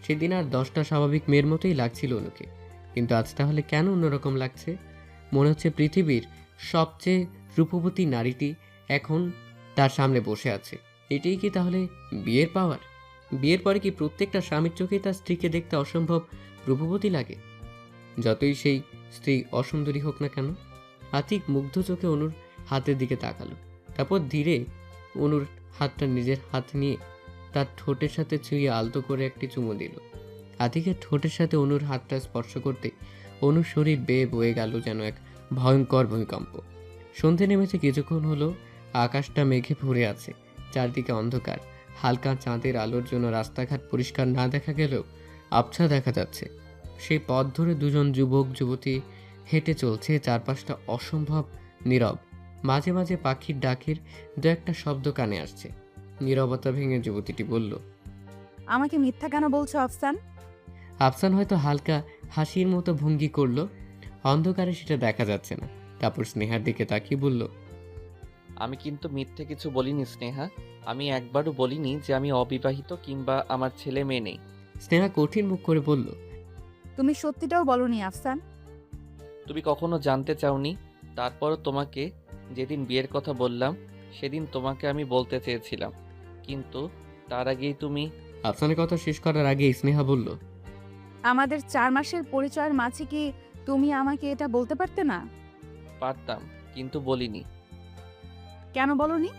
Speaker 3: সেদিন আর 10টা স্বাভাবিক মেয়ের মতোই লাগছিল অনুকে, কিন্তু আজ তাহলে কেন অন্যরকম লাগছে? মনে হচ্ছে পৃথিবীর সবচেয়ে রূপবতী নারীটি এখন তার সামনে বসে আছে। এটাই কি তাহলে বিয়ের পাওয়ার? বিয়ের পরে কি প্রত্যেকটা স্বামীর চোখেই তার স্ত্রীকে দেখতে অসম্ভব রূপবতী লাগে, যতই সেই স্ত্রী অসুন্দরী হোক না কেন? আতিক মুগ্ধ চোখে অনুর হাতের দিকে তাকালো। তারপর ধীরে অনুর হাতটা নিজের হাত নিয়ে তার ঠোঁটের সাথে ছুঁয়ে আলতো করে একটি চুমু দিল। আতিকের ঠোঁটের সাথে অনুর হাতটা স্পর্শ করতে অনুর শরীর বেয়ে বয়ে গেল যেন এক ভয়ঙ্কর ভূমিকম্প। সন্ধে নেমেছে কিছুক্ষণ হলো। আকাশটা মেঘে ভরে আছে, চারদিকে অন্ধকার। হালকা চাঁদের আলোর জন্য রাস্তাঘাট পরিষ্কার না দেখা গেলেও আবছা দেখা যাচ্ছে। সেই পথ ধরে দুজন যুবক যুবতী হেঁটে চলছে। চারপাশটা অসম্ভব নীরব। মাঝে মাঝে পাখির ডাকের দু একটা শব্দ কানে আসছে। নীরবতা ভেঙে যুবতীটি বলল।
Speaker 1: আমাকে মিথ্যা কেন বলছো আফসান?
Speaker 3: আফসান হয়তো হালকা হাসির মতো ভঙ্গি করলো। অন্ধকারে সেটা দেখা যাচ্ছে না। তারপর স্নেহার দিকে তাকিয়ে বলল।
Speaker 2: আমি কিন্তু মিথ্যে কিছু বলিনি স্নেহা। আমি একবারও বলিনি যে আমি অবিবাহিত কিংবা আমার ছেলে মেয়ে নেই।
Speaker 3: স্নেহা কঠিন মুখ করে বলল।
Speaker 1: তুমি সত্যিটাও বলনি আফসান।
Speaker 2: তুমি কখনো জানতে চাওনি, তারপরও তোমাকে যেদিন বিয়ের কথা বললাম সেদিন তোমাকে আমি বলতে চেয়েছিলাম, কিন্তু তার আগেই তুমি।
Speaker 3: আফসানের কথা শেষ করার আগে স্নেহা বলল।
Speaker 1: আমাদের 4 মাসের পরিচয়ের মাঝে কি তুমি আমাকে এটা বলতে পারতে না?
Speaker 2: পারতাম, কিন্তু বলিনি।
Speaker 1: কেন বলনি?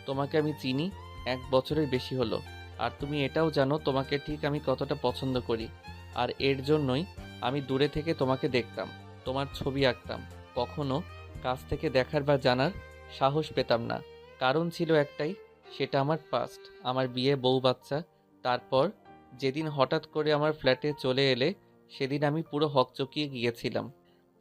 Speaker 2: তোমাকে আমি চিনি 1 বছরের বেশি হলো, আর তুমি এটাও জানো তোমাকে ঠিক আমি কতটা পছন্দ করি। আর এর জন্যই আমি দূরে থেকে তোমাকে দেখতাম, তোমার ছবি আঁকতাম। কখনো কাছ থেকে দেখার বা জানার সাহস পেতাম না। কারণ ছিল একটাই, সেটা আমার পাস্ট, আমার বিয়ে, বউ, বাচ্চা। তারপর যেদিন হঠাৎ করে আমার ফ্ল্যাটে চলে এলে সেদিন আমি পুরো হকচকিয়ে গিয়েছিলাম।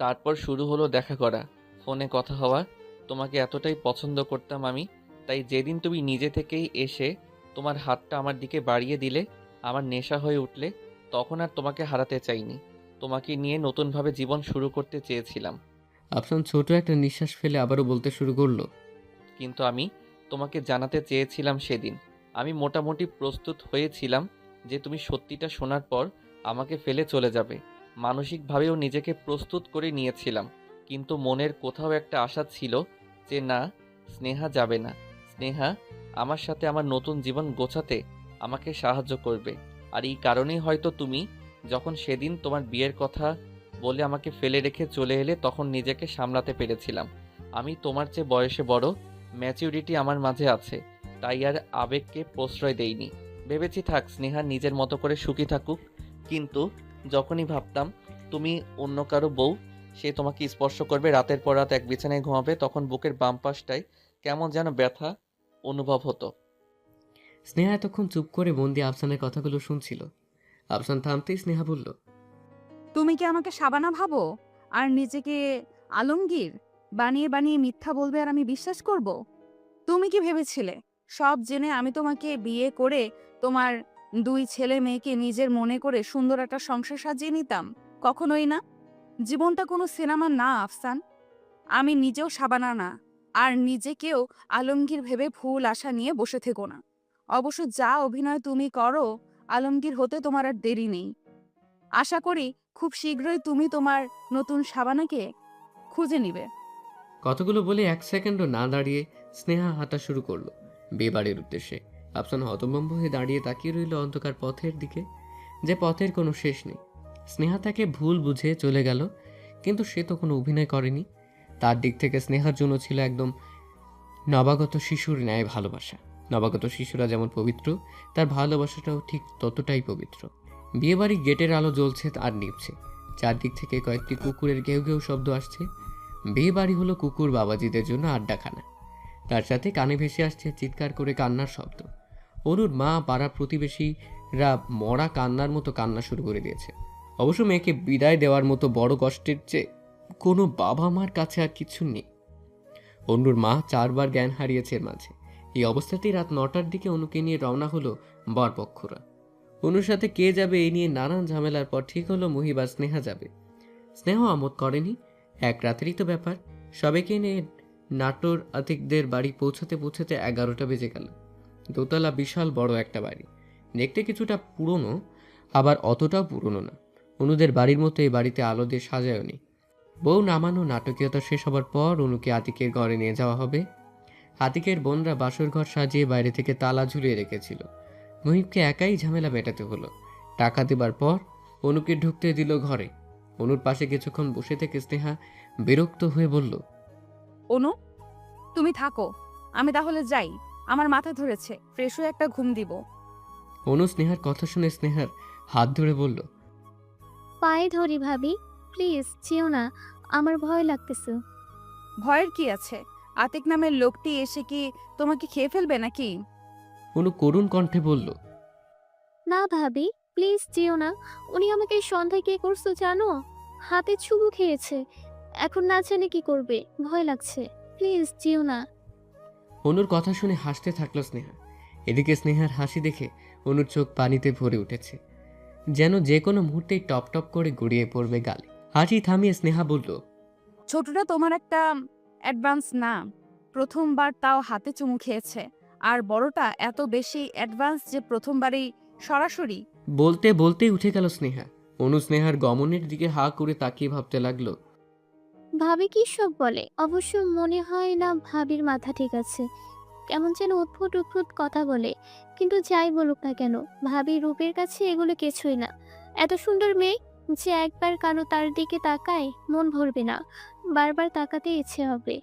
Speaker 2: তারপর শুরু হলো দেখা করা, ফোনে কথা হওয়া। তোমাকে এতটাই পছন্দ করতাম আমি, তাই যেদিন তুমি নিজে থেকেই এসে তোমার হাতটা আমার দিকে বাড়িয়ে দিলে, আমার নেশা হয়ে উঠলে, তখন আর তোমাকে হারাতে চাইনি। তোমাকে নিয়ে নতুনভাবে জীবন শুরু করতে চেয়েছিলাম।
Speaker 3: আফসান ছোট একটা নিঃশ্বাস ফেলে আবারও বলতে শুরু করলো।
Speaker 2: কিন্তু আমি তোমাকে জানাতে চেয়েছিলাম সেদিন, আমি মোটামুটি প্রস্তুত হয়েছিলাম যে তুমি সত্যিটা শোনার পর আমাকে ফেলে চলে যাবে। মানসিকভাবেও নিজেকে প্রস্তুত করে নিয়েছিলাম, কিন্তু মনের কোথাও একটা আশা ছিল যে না, স্নেহা যাবে না। স্নেহা আমার সাথে আমার নতুন জীবন গোছাতে আমাকে সাহায্য করবে। আর এই কারণেই হয়তো তুমি যখন সেদিন তোমার বিয়ের কথা বলে আমাকে ফেলে রেখে চলে এলে, তখন নিজেকে সামলাতে পেরেছিলাম। আমি তোমার চেয়ে বয়সে বড়, ম্যাচিউরিটি আমার মাঝে আছে, তাই আর আবেগকে প্রশ্রয় দেইনি। ভেবেছি থাক, স্নেহা নিজের মতো করে সুখী থাকুক। কিন্তু যখনই ভাবতাম তুমি অন্য কারো বউ, সে তোমাকে স্পর্শ করবে, রাতের পর রাত এক বিছানায় ঘুমাবে, তখন বুকের বাম পাশটায় কেমন যেন ব্যথা অনুভব হতো।
Speaker 3: স্নেহা এতক্ষণ চুপ করে মন দিয়ে আফসানের কথাগুলো শুনছিল। আফসান থামতেই স্নেহা বলল।
Speaker 1: তুমি কি আমাকে সাবানা ভাবো আর নিজেকে আলমগীর? বানিয়ে বানিয়ে মিথ্যা বলবে আর আমি বিশ্বাস করব? তুমি কি ভেবেছিলে সব জেনে আমি তোমাকে বিয়ে করে তোমার 2 ছেলে মেয়েকে নিজের মনে করে সুন্দর একটা সংসার সাজিয়ে নিতাম? কখনোই না। জীবনটা কোনো সিনেমা না আফসান। আমি নিজেও সাবানা না, আর নিজেকেও আলমগীর ভেবে ভুল আশা নিয়ে বসে থেকো না। অবশ্য যা অভিনয় তুমি করো, আলমগীর হতে তোমার আর দেরি নেই। আশা করি খুব শীঘ্রই তুমি তোমার নতুন সাবানাকে খুঁজে নিবে।
Speaker 3: কতগুলো বলে 1 সেকেন্ডও না দাঁড়িয়ে স্নেহা হাঁটা শুরু করলো বিয়ে-বাড়ির উদ্দেশ্যে। আফসান হতভম্ব হয়ে দাঁড়িয়ে তাকিয়ে রইল অন্ধকার পথের দিকে, যে পথের কোনো শেষ নেই। স্নেহা তাকে ভুল বুঝে চলে গেল, কিন্তু সে তো কোনো অভিনয় করেনি। তার দিক থেকে স্নেহার জন্য ছিল একদম নবাগত শিশুর ন্যায় ভালোবাসা। নবাগত শিশুরা যেমন পবিত্র, তার ভালোবাসাটাও ঠিক ততটাই পবিত্র। বিয়েবাড়ির গেটের আলো জ্বলছে আর নিভছে। চারদিক থেকে কয়েকটি কুকুরের ঘেউ ঘেউ শব্দ আসছে। বিয়ে বাড়ি হলো কুকুর বাবাজিদের জন্য আড্ডাখানা। তার সাথে কানে ভেসে আসছে চিৎকার করে কান্নার শব্দ। অনুর মা, পাড়া প্রতিবেশীরা মরা কান্নার মতো কান্না শুরু করে দিয়েছে। অবশ্য মেয়েকে বিদায় দেওয়ার মতো বড় কষ্টের চেয়ে কোনো বাবা মার কাছে আর কিছু নেই। অনুর মা 4 বার জ্ঞান হারিয়েছে এর মাঝে। এই অবস্থাতেই রাত 9টার দিকে অনুকে নিয়ে রওনা হলো বরপক্ষরা। অনুর সাথে কে যাবে এই নিয়ে নানান ঝামেলার পর ঠিক হলো মুহিব আর স্নেহা যাবে। স্নেহ আমোদ করেনি, এক রাতেরই তো ব্যাপার। সবাইকে নিয়ে নাটোর আতিকদের বাড়ি পৌঁছাতে পৌঁছাতে 11টা বেজে গেল। দোতলা বিশাল বড় একটা বাড়ি, দেখতে কিছুটা পুরনো, আবার অতটাও পুরনো না। অনুদের বাড়ির মতো এই বাড়িতে আলো দিয়ে সাজায়নি। বউ নামানো নাটকীয়তা শেষ হবার পর অনুকে আতিকের ঘরে নিয়ে যাওয়া হবে। আতিকের বোনরা বাসর ঘর সাজিয়ে বাইরে থেকে তালা ঝুলিয়ে রেখেছিল। মুহিবকে একাই ঝামেলা মেটাতে হলো। টাকা দেবার পর অনুকে ঢুকতে দিল ঘরে। অনুর পাশে কিছুক্ষণ বসে থেকে স্নেহা বিরক্ত হয়ে বলল,
Speaker 1: অনু, তুমি থাকো, আমি তাহলে যাই। আমার মাথা ধরেছে, ফ্রেশ হয়ে একটা ঘুম দিব।
Speaker 3: অনু স্নেহার কথা শুনে স্নেহার হাত ধরে বলল,
Speaker 13: পায়ে ধরি ভাবি, প্লিজ যেও না, আমার ভয় লাগতেছে।
Speaker 1: ভয়ের কি আছে? আতিক নামের লোকটি এসে কি তোমাকে খেয়ে ফেলবে নাকি?
Speaker 3: অনু করুণ কণ্ঠে বলল,
Speaker 13: না ভাবি, প্লিজ যেও না। উনি আমাকে সন্ধ্যায় কি করছো জানো? হাতে চুমু খেয়েছে। এখন না জানে কি করবে, ভয় লাগছে। প্লিজ যেও না।
Speaker 3: অনুর কথা শুনে হাসতে থাকলো স্নেহা। এদিকে স্নেহার হাসি দেখে অনুর চোখ পানিতে ভরে উঠেছে, যেন যে কোনো মুহূর্তেই টপ টপ করে গড়িয়ে পড়বে গালে। হাসি থামিয়ে স্নেহা বলল,
Speaker 1: ছোটটা তোমার একটা অ্যাডভান্স না, প্রথমবার তাও হাতে চুমু খেয়েছে। আর বড়টা এত বেশি অ্যাডভান্স যে প্রথমবারই সরাসরি।
Speaker 3: বলতে বলতেই উঠে গেল স্নেহা। অনু স্নেহার গমনের দিকে হা করে তাকিয়ে ভাবতে লাগলো,
Speaker 13: ভাবি কি সব বলে? অবশ্য মনে হয় না ভাবির মাথা ঠিক আছে। কেমন যেন উদ্ভুত উদ্ভুত কথা বলে। কিন্তু যাই বলুক না কেন, ভাবি রূপের কাছে এগুলো কিছুই না। এত সুন্দর মেয়ে যে একবার কারো তার দিকে তাকায় মন ভরবে না, বারবার তাকাতে ইচ্ছে হবে।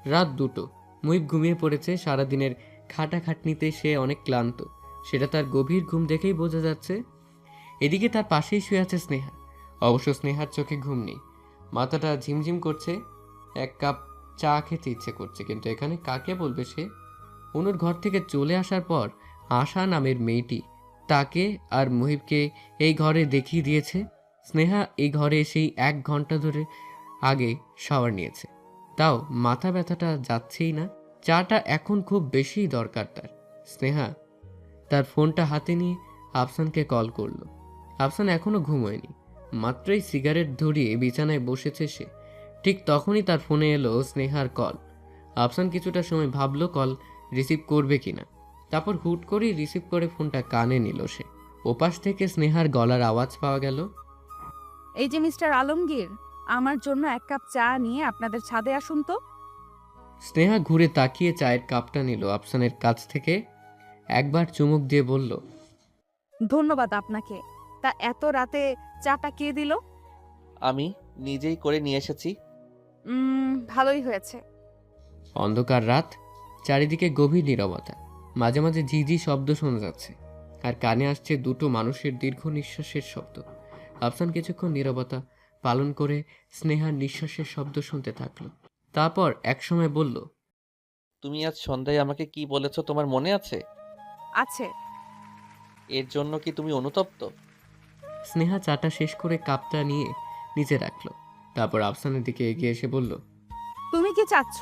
Speaker 3: রাত 2টো। মুহিব ঘুমিয়ে পড়েছে। সারাদিনের খাটাখাটনিতে সে অনেক ক্লান্ত, সেটা তার গভীর ঘুম দেখেই বোঝা যাচ্ছে। এদিকে তার পাশেই শুয়ে আছে স্নেহা। অবশ্য স্নেহার চোখে ঘুম নেই, মাথাটা ঝিমঝিম করছে। 1 কাপ চা খেতে ইচ্ছে করছে, কিন্তু এখানে কাকে বলবে সে? অনুর ঘর থেকে চলে আসার পর আশা নামের মেয়েটি তাকে আর মুহিবকে এই ঘরে দেখিয়ে দিয়েছে। স্নেহা এই ঘরে এসেই 1 ঘন্টা ধরে আগে শাওয়ার নিয়েছে, তাও মাথা ব্যথাটা যাচ্ছেই না। চাটা এখন খুব বেশি দরকার তার। স্নেহা তার ফোনটা হাতে নিয়ে আফসানকে কল করলো। আফসান এখনো ঘুমোয়নি, মাত্রই সিগারেট ধরিয়ে বিছানায় বসেছে সে। ঠিক তখনই তার ফোনে এলো স্নেহার কল। আফসান কিছুটা সময় ভাবলো কল রিসিভ করবে কিনা, তারপর হুট করেই রিসিভ করে ফোনটা কানে নিল সে। ওপাশ থেকে স্নেহার গলার আওয়াজ পাওয়া গেল,
Speaker 1: এই যে মিস্টার আলমগীর, আমার জন্য 1 কাপ চা নিয়ে আপনাদের ছাদে আসুন তো।
Speaker 3: স্নেহা ঘুরে তাকিয়ে চায়ের কাপটা নিল আফসানের কাছ থেকে, একবার চুমুক দিয়ে বলল,
Speaker 1: ধন্যবাদ আপনাকে। তা এত রাতে চাটা কে দিল?
Speaker 2: আমি নিজেই করে নিয়ে এসেছি।
Speaker 1: ভালোই হয়েছে।
Speaker 3: অন্ধকার রাত, চারিদিকে গভীর নীরবতা। মাঝে মাঝে ঝিঝি শব্দ শোনা যাচ্ছে, আর কানে আসছে 2টো মানুষের দীর্ঘ নিঃশ্বাসের শব্দ। আফসান কিছুক্ষণ নীরবতা পালন করে স্নেহার নিঃশ্বাসের শব্দ শুনতে থাকলো। তারপর একসময় বলল,
Speaker 2: তুমি আজ সন্ধ্যায় আমাকে কি বলেছো তোমার মনে আছে?
Speaker 1: আছে।
Speaker 2: এর জন্য কি তুমি অনুতপ্ত?
Speaker 3: স্নেহা চাটা শেষ করে কাপটা নিয়ে নিচে রাখলো। তারপর আফসানের দিকে এগিয়ে এসে বলল,
Speaker 1: তুমি কি চাচ্ছ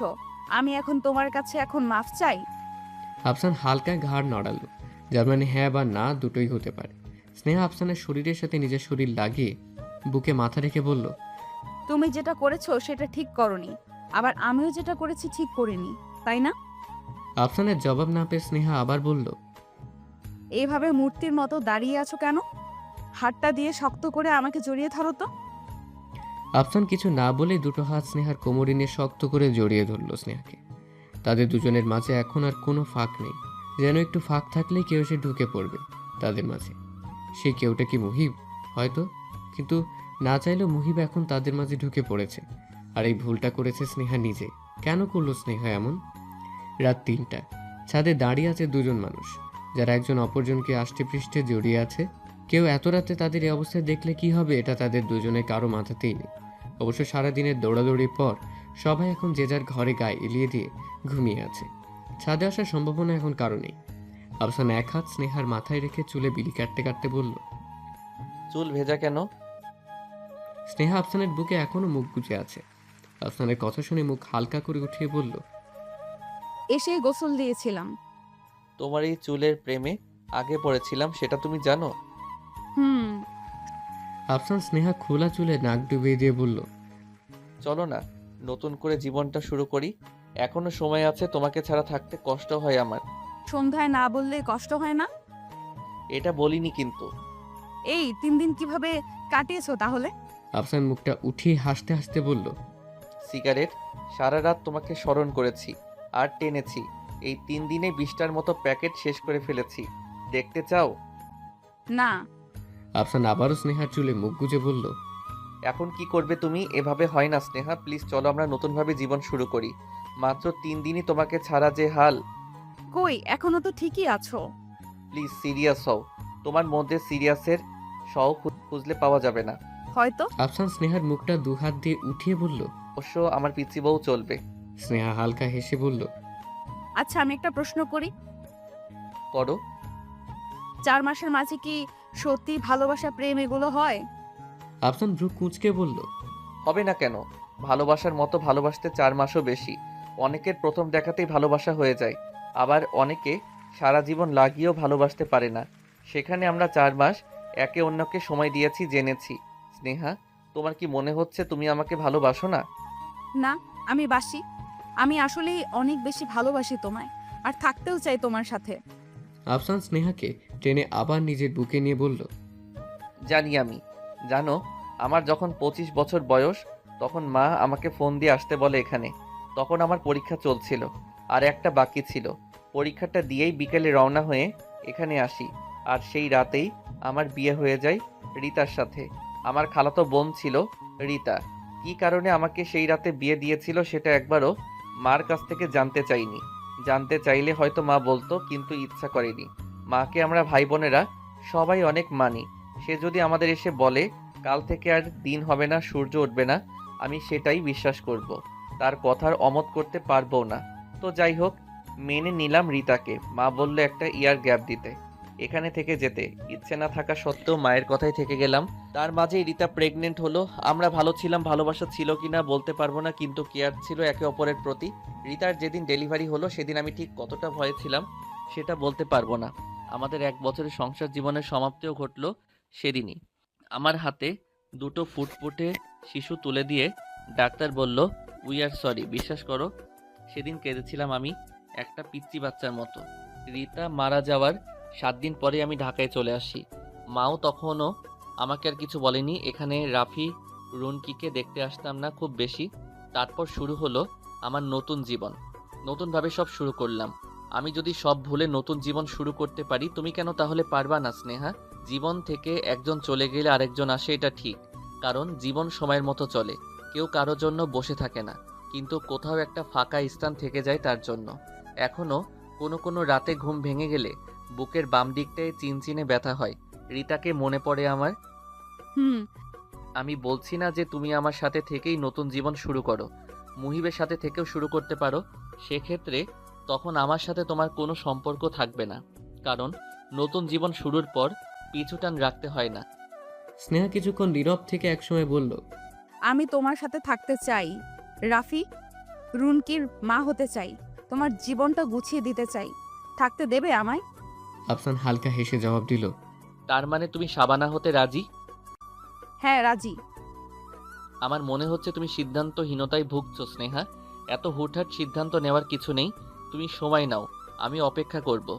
Speaker 1: আমি এখন তোমার কাছে এখন মাফ চাই?
Speaker 3: আফসান হালকা ঘাড় নড়ালো, যার মানে হ্যাঁ বা না দুটোই হতে পারে। স্নেহা আফসানের শরীরের সাথে নিজের শরীর লাগিয়ে বুকে মাথা রেখে বলল,
Speaker 1: তুমি যেটা করেছো সেটা ঠিক করনি, আবার আমিও যেটা করেছি ঠিক করিনি, তাই না?
Speaker 3: আফসানের জবাব না পেয়ে স্নেহা আবার বলল,
Speaker 1: এইভাবে মূর্তির মতো দাঁড়িয়ে আছো কেন? হাতটা দিয়ে শক্ত করে আমাকে জড়িয়ে ধরো তো।
Speaker 3: আফসান কিছু না বলেই দুটো হাত স্নেহার কোমরে নিয়ে শক্ত করে জড়িয়ে ধরল স্নেহাকে। তাদের দুজনের মাঝে এখন আর কোনো ফাঁক নেই, যেন একটু ফাঁক থাকলেই কেউ এসে ঢুকে পড়বে তাদের মাঝে। সে কেউটা কি মুহিব? হয়তো, কিন্তু না চাইলেও মুহিব এখন তাদের মাঝে ঢুকে পড়েছে। আর এই ভুলটা করেছে স্নেহা নিজে। কেন করলো স্নেহা এমন? রাত ৩টা, ছাদে দাঁড়িয়ে আছে দুজন মানুষ, যারা একজন অপরজনকে আষ্টে পৃষ্ঠে জড়িয়ে আছে। কেউ এত রাতে তাদের এই অবস্থায় দেখলে কি হবে, এটা তাদের দুজনে কারো মাথাতেই নেই। অবশ্য সারাদিনের দৌড়াদৌড়ির পর সবাই এখন যে যার ঘরে গায়ে এলিয়ে দিয়ে ঘুমিয়ে আছে। ছাদে আসার সম্ভাবনা এখন কারো নেই। আফসান এক হাত স্নেহার মাথায় রেখে চুলে বিলি কাটতে কাটতে বলল,
Speaker 2: চুল ভেজা কেন?
Speaker 3: স্নেহা আফসানের বুকে এখনো মুখ গুজে আছে। আফসানের কথা শুনে মুখ হালকা করে উঠিয়ে বলল,
Speaker 1: এসে গোসল দিয়েছিলাম।
Speaker 2: তোমার এই চুলের প্রেমে আগে পড়েছিলাম, সেটা তুমি জানো?
Speaker 1: হুম।
Speaker 3: আফসান স্নেহা খোলা চুলে নাক ডুবিয়ে দিয়ে বলল,
Speaker 2: চলো না, নতুন করে জীবনটা শুরু করি। এখনো সময় আছে, তোমাকে ছাড়া থাকতে কষ্ট হয় আমার।
Speaker 1: সন্ধ্যায় না বললে কষ্ট হয় না?
Speaker 2: এটা বলিনি কিন্তু।
Speaker 1: এই 3 দিন কিভাবে কাটিয়েছো তাহলে?
Speaker 3: আফসান মুখটা উঠিয়ে হাসতে হাসতে বলল,
Speaker 2: সিগারেট, সারা রাত তোমাকে স্মরণ করেছি আর টেনেছি। এই 3 দিনে 20টার মতো প্যাকেট শেষ করে ফেলেছি। দেখতে চাও?
Speaker 1: না।
Speaker 3: আফসান আবারও স্নেহার চুলে মুখ গুজে বলল,
Speaker 2: এখন কি করবে তুমি? এভাবে হয় না স্নেহা, প্লিজ চলো আমরা নতুনভাবে জীবন শুরু করি। মাত্র 3 দিনই তোমাকে ছাড়া যে হাল।
Speaker 1: কই, এখনো তো ঠিকই আছো।
Speaker 2: প্লিজ সিরিয়াস হও। তোমার মধ্যে সিরিয়াসের খুঁজলে পাওয়া যাবে না।
Speaker 1: হয়তো।
Speaker 3: আফসান স্নেহার মুখটা দুহাত দিয়ে উঠিয়ে বলল,
Speaker 2: অবশ্য আমার পিচি বউ চলবে।
Speaker 3: স্নেহা হালকা হেসে বলল,
Speaker 1: আচ্ছা আমি একটা প্রশ্ন করি।
Speaker 2: করো।
Speaker 1: 4 মাসের মাঝে কি সত্যি ভালোবাসা, প্রেম এগুলো হয়?
Speaker 3: আফসান ভ্রু কুঁচকে বলল,
Speaker 2: হবে না কেন? ভালোবাসার মতো ভালোবাসতে 4 মাসও বেশি। অনেকের প্রথম দেখাতেই ভালোবাসা হয়ে যায়, আবার অনেকে সারা জীবন লাগিয়েও ভালোবাসতে পারে না। সেখানে আমরা 4 মাস একে অন্যকে সময় দিয়েছি, জেনেছি। স্নেহা, তোমার কি মনে হচ্ছে তুমি আমাকে ভালোবাসো না?
Speaker 1: না, আমি বাসি। আমি আসলেই অনেক বেশি ভালোবাসি তোমায়, আর থাকতেও চাই তোমার সাথে।
Speaker 3: আফসান স্নেহাকে টেনে আবার নিজের বুকে নিয়ে বলল,
Speaker 2: জানি আমি। জানো, আমার যখন 25 বছর বয়স, তখন মা আমাকে ফোন দিয়ে আসতে বলে এখানে। তখন আমার পরীক্ষা চলছিল, আর একটা বাকি ছিল। পরীক্ষাটা দিয়েই বিকেলে রওনা হয়ে এখানে আসি, আর সেই রাতেই আমার বিয়ে হয়ে যায় রিতার সাথে। আমার খালাতো বোন ছিল রিতা। কী কারণে আমাকে সেই রাতে বিয়ে দিয়েছিল সেটা একবারও মার কাছ থেকে জানতে চাইনি। জানতে চাইলে হয়তো মা বলতো, কিন্তু ইচ্ছা করেনি। মাকে আমরা ভাই বোনেরা সবাই অনেক মানি। সে যদি আমাদের এসে বলে কাল থেকে আর দিন হবে না, সূর্য উঠবে না, আমি সেটাই বিশ্বাস করব। তার কথার অমত করতে পারবো না। তো যাই হোক, মেনে নিলাম রিতাকে। মা বলল একটা ইয়ার গ্যাপ দিতে, এখানে থেকে যেতে। ইচ্ছে না থাকা সত্ত্বেও মায়ের কথাই থেকে গেলাম। তার মাঝেই রিতা প্রেগনেন্ট হলো। আমরা ভালো ছিলাম, ভালোবাসা ছিল কিনা বলতে পারবো না, কিন্তু কেয়ার ছিল একে অপরের প্রতি। রিতার যেদিন ডেলিভারি হলো সেদিন আমি ঠিক কতটা ভয়ে ছিলাম সেটা বলতে পারবো না। আমাদের 1 বছরের সংসার জীবনের সমাপ্তিও ঘটলো সেদিনই। আমার হাতে 2টো ফুটফুটে শিশু তুলে দিয়ে ডাক্তার বলল, উই আর সরি। বিশ্বাস করো, সেদিন কেঁদেছিলাম আমি একটা পিচ্চি বাচ্চার মতো। রিতা মারা যাওয়ার 7 দিন পরে আমি ঢাকায় চলে আসি। মাও তখনও আমাকে আর কিছু বলেনি। এখানে রাফি, রুনকিকে দেখতে আসতাম না খুব বেশি। তারপর শুরু হলো আমার নতুন জীবন। নতুনভাবে সব শুরু করলাম। আমি যদি সব ভুলে নতুন জীবন শুরু করতে পারি, তুমি কেন তাহলে পারবা না স্নেহা? জীবন থেকে একজন চলে গেলে আরেকজন আসে, এটা ঠিক। কারণ জীবন সময়ের মতো চলে, কেউ কারোর জন্য বসে থাকে না, কিন্তু কোথাও একটা ফাঁকা স্থান থেকে যায় তার জন্য। এখনও কোনো কোনো রাতে ঘুম ভেঙে গেলে বুকের বাম দিকটায় চিনচিনে ব্যথা হয়। রিতাকে মনে পড়ে আমার। আমি বলছি না যে তুমি আমার সাথে থেকেই নতুন জীবন শুরু করো, মুহিবের সাথে থেকেও শুরু করতে পারো। সেক্ষেত্রে তখন আমার সাথে তোমার কোনো সম্পর্ক থাকবে না, কারণ নতুন জীবন শুরুর পর পিছুটান রাখতে হয় না।
Speaker 3: স্নেহা কিছুক্ষণ নীরব থেকে একসময় বলল,
Speaker 1: আমি তোমার সাথে থাকতে চাই রাফি। রুনকির মা হতে চাই, তোমার জীবনটা গুছিয়ে দিতে চাই। থাকতে দেবে আমায়?
Speaker 3: আফসান হালকা হেসে জবাব দিল,
Speaker 2: তার মানে তুমি শাবানা হতে রাজি?
Speaker 1: হ্যাঁ রাজি।
Speaker 2: আমার মনে হচ্ছে তুমি সিদ্ধান্তহীনতায় ভুগছো স্নেহা। এত হুটহাট সিদ্ধান্ত নেওয়ার কিছু নেই, তুমি সময় নাও, আমি অপেক্ষা করব।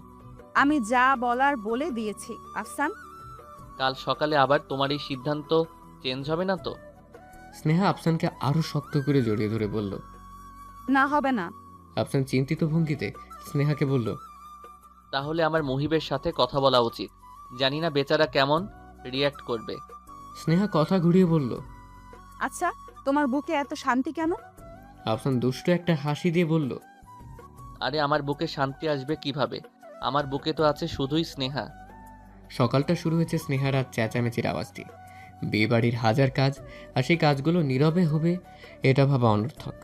Speaker 1: আমি যা বলার বলে দিয়েছি আফসান।
Speaker 2: কাল সকালে আবার তোমার এই সিদ্ধান্ত চেঞ্জ হবে না তো?
Speaker 3: স্নেহা আফসানকে আরো শক্ত করে জড়িয়ে ধরে বলল।
Speaker 1: না হবে না।
Speaker 3: আফসান চিন্তিত ভঙ্গিতে স্নেহাকে বলল,
Speaker 2: তাহলে আমার মুহিবের সাথে কথা বলা উচিত। জানি না বেচারা কেমন রিয়্যাক্ট করবে।
Speaker 3: স্নেহা কথা ঘুরিয়ে বলল।
Speaker 1: আচ্ছা, তোমার বুকে এত শান্তি কেন?
Speaker 3: আফসান দুষ্ট একটা হাসি দিয়ে বলল,
Speaker 2: আরে আমার বুকে শান্তি আসবে কিভাবে? আমার বুকে তো আছে শুধুই স্নেহা।
Speaker 3: সকালটা শুরু হয়েছে স্নেহার আর চেঁচামেচির আওয়াজ দিয়ে। বিয়ে বাড়ির হাজার কাজ, আর সেই কাজগুলো নীরবে হবে এটা ভাবা অনর্থক।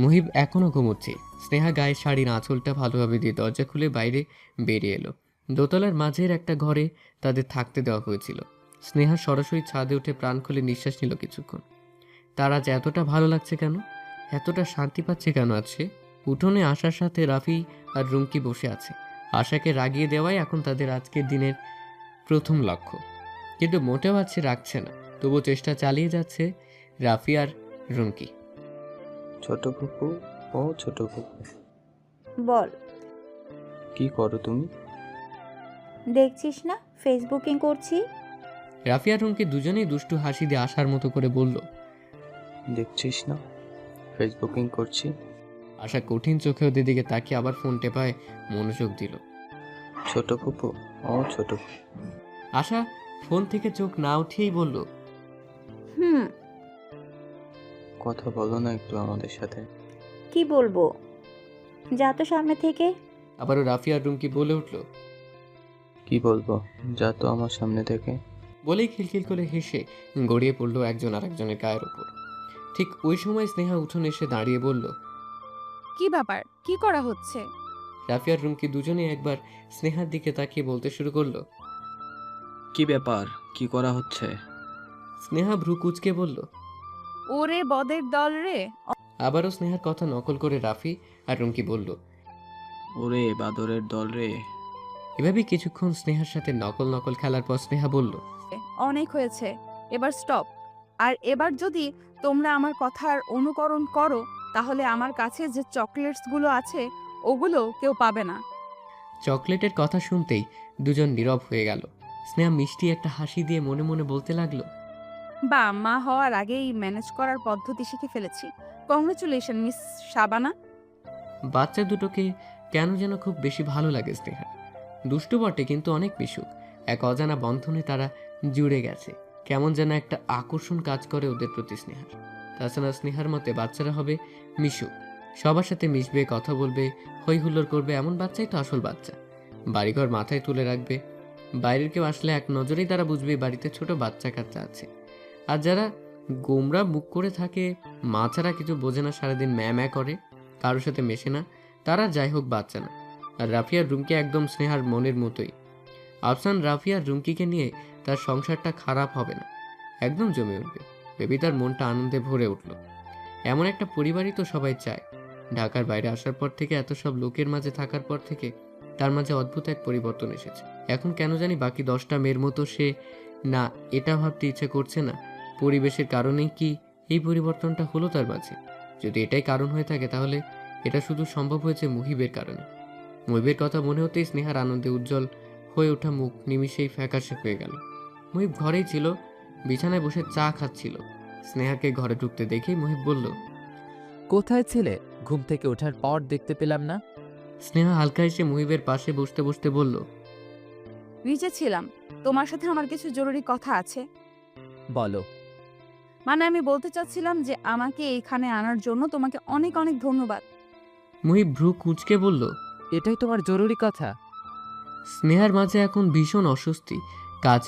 Speaker 3: মুহিব এখনও ঘুমোচ্ছে। স্নেহা গায়ে শাড়ির আঁচলটা ভালোভাবে দিয়ে দরজা খুলে বাইরে বেরিয়ে এলো। দোতলার মাঝের একটা ঘরে তাদের থাকতে দেওয়া হয়েছিল। স্নেহা সরাসরি ছাদে উঠে প্রাণ খুলে নিঃশ্বাস নিল কিছুক্ষণ। তার আজ এতটা ভালো লাগছে কেন, এতটা শান্তি পাচ্ছে কেন? আছে উঠোনে আশার সাথে রাফি আর রুমকি বসে আছে। আশাকে রাগিয়ে দেওয়াই এখন তাদের আজকের দিনের প্রথম লক্ষ্য, কিন্তু মোটেও আছে রাখছে না। তবু চেষ্টা চালিয়ে যাচ্ছে রাফি আর রুমকি।
Speaker 12: ছোট ফুপু, ও ছোট ফুপু,
Speaker 10: বল।
Speaker 12: কি করো তুমি?
Speaker 10: দেখছিস না ফেসবুকিং করছি।
Speaker 3: রাফি আর রুমকি দুজনেই দুষ্টু হাসি দিয়ে আসার মতো করে বলল।
Speaker 12: দেখছিস না ফেসবুকিং করছি?
Speaker 3: আশা কঠিন চোখে ওদের দিকে তাকিয়ে আবার ফোন টেপায় মনোযোগ দিল।
Speaker 12: ছোট ফুপু, ও ছোট ফুপু।
Speaker 3: আশা ফোন থেকে চোখ না উঠিয়েই বলল,
Speaker 10: হুম।
Speaker 12: কথা বলো না একটু আমাদের সাথে।
Speaker 10: কি বলবো? যা তো সামনে থেকে।
Speaker 3: আবারও রাফি আর রুমকি বলে উঠল,
Speaker 12: কি বলবো? যা তো আমার সামনে থেকে।
Speaker 3: বলেই খিলখিল করে হেসে গড়িয়ে পড়ল একজন আরেকজনের গায়ের ওপর। ঠিক ওই সময় স্নেহা উঠোনে এসে দাঁড়িয়ে বলল,
Speaker 1: কি ব্যাপার, কি করা হচ্ছে?
Speaker 3: রাফি আর রুমকি দুজনেই একবার স্নেহার দিকে তাকিয়ে বলতে শুরু করলো,
Speaker 12: কি ব্যাপার, কি করা হচ্ছে?
Speaker 3: স্নেহা ভ্রু কুচকে বলল।
Speaker 1: ওরে বদের দল রে।
Speaker 3: আবারও স্নেহার কথা নকল করে রাফি আর রুমকি বলল,
Speaker 12: ওরে বাদরের দল রে।
Speaker 3: এভাবে কিছুক্ষণ স্নেহার সাথে নকল নকল খেলার পর স্নেহা বলল,
Speaker 1: অনেক হয়েছে, এবার স্টপ। আর এবার যদি তোমরা আমার কথার অনুকরণ করো তাহলে আমার কাছে যে চকলেটসগুলো আছে ওগুলো কেউ পাবে না।
Speaker 3: চকলেটের কথা শুনতেই দুজন নীরব হয়ে গেল। স্নেহা মিষ্টি একটা হাসি দিয়ে মনে মনে বলতে লাগলো,
Speaker 1: বা মা হওয়ার আগেই ম্যানেজ করার পদ্ধতি শিখে ফেলেছি। Congratulation miss Shabana.
Speaker 3: বাচ্চা দুটোকে কেন যেন খুব বেশি ভালো লাগে স্নেহার। দুষ্টু বটে কিন্তু অনেক মিশুক। এক অজানা বন্ধনে তারা জুড়ে গেছে। কেমন যেন একটা আকর্ষণ কাজ করে ওদের প্রতি স্নেহার। তাছাড়া স্নেহার মতে বাচ্চারা হবে মিশুক, সবার সাথে মিশবে, কথা বলবে, হই হুল্লোড় করবে। এমন বাচ্চাই তো আসল বাচ্চা। বাড়িঘর মাথায় তুলে রাখবে। বাইরের কেউ আসলে এক নজরেই তারা বুঝবে বাড়িতে ছোট বাচ্চা কাচ্চা আছে। আর যারা গোমরা মুখ করে থাকে, মা ছাড়া কিছু বোঝে না, সারাদিন ম্যা করে, কারোর সাথে মেশে না, তারা যাই হোক বাচ্চা না। আর রাফিয়ার রুমকি একদম স্নেহার মনের মতোই। আফসান রাফিয়ার রুমকিকে নিয়ে তার সংসারটা খারাপ হবে না, একদম জমে উঠবে। বেবি তার মনটা আনন্দে ভরে উঠল। এমন একটা পরিবারই তো সবাই চায়। ঢাকার বাইরে আসার পর থেকে, এত সব লোকের মাঝে থাকার পর থেকে তার মাঝে অদ্ভুত এক পরিবর্তন এসেছে। এখন কেন জানি বাকি 10টা মেয়ের মতো সে না এটা ভাবতে ইচ্ছে করছে না পরিবেশের কারণেই কি এই পরিবর্তনটা হলো তার মাঝে। যদি এটাই কারণ হয়ে থাকে তাহলে এটা শুধু সম্ভব হয়েছে মুহিবের কারণে। মুহিবের কথা মনে হতেই স্নেহার আনন্দে উজ্জ্বল হয়ে ওঠা মুখ নিমিষেই ফ্যাকাশে হয়ে গেল। মুহিব ঘরেই ছিল, বিছানায় বসে চা খাচ্ছিল। স্নেহাকে ঘরে ঢুকতে দেখেই মুহিব বলল,
Speaker 5: কোথায় ছিলে? ঘুম থেকে ওঠার পর দেখতে পেলাম না।
Speaker 3: স্নেহা হালকা এসে মুহিবের পাশে বসতে বসতে বলল,
Speaker 1: নিচে ছিলাম, তোমার সাথে আমার কিছু জরুরি কথা আছে।
Speaker 5: বলো।
Speaker 1: মানে আমি বলতে চাচ্ছিলাম যে আমাকে এইখানে আনার জন্য তোমাকে অনেক অনেক ধন্যবাদ।
Speaker 3: মুহিব ভ্রু কুঁচকে বলল,
Speaker 5: এটাই তোমার জরুরি কথা?
Speaker 3: স্নেহার মাঝে এখন ভীষণ অস্বস্তি কাজ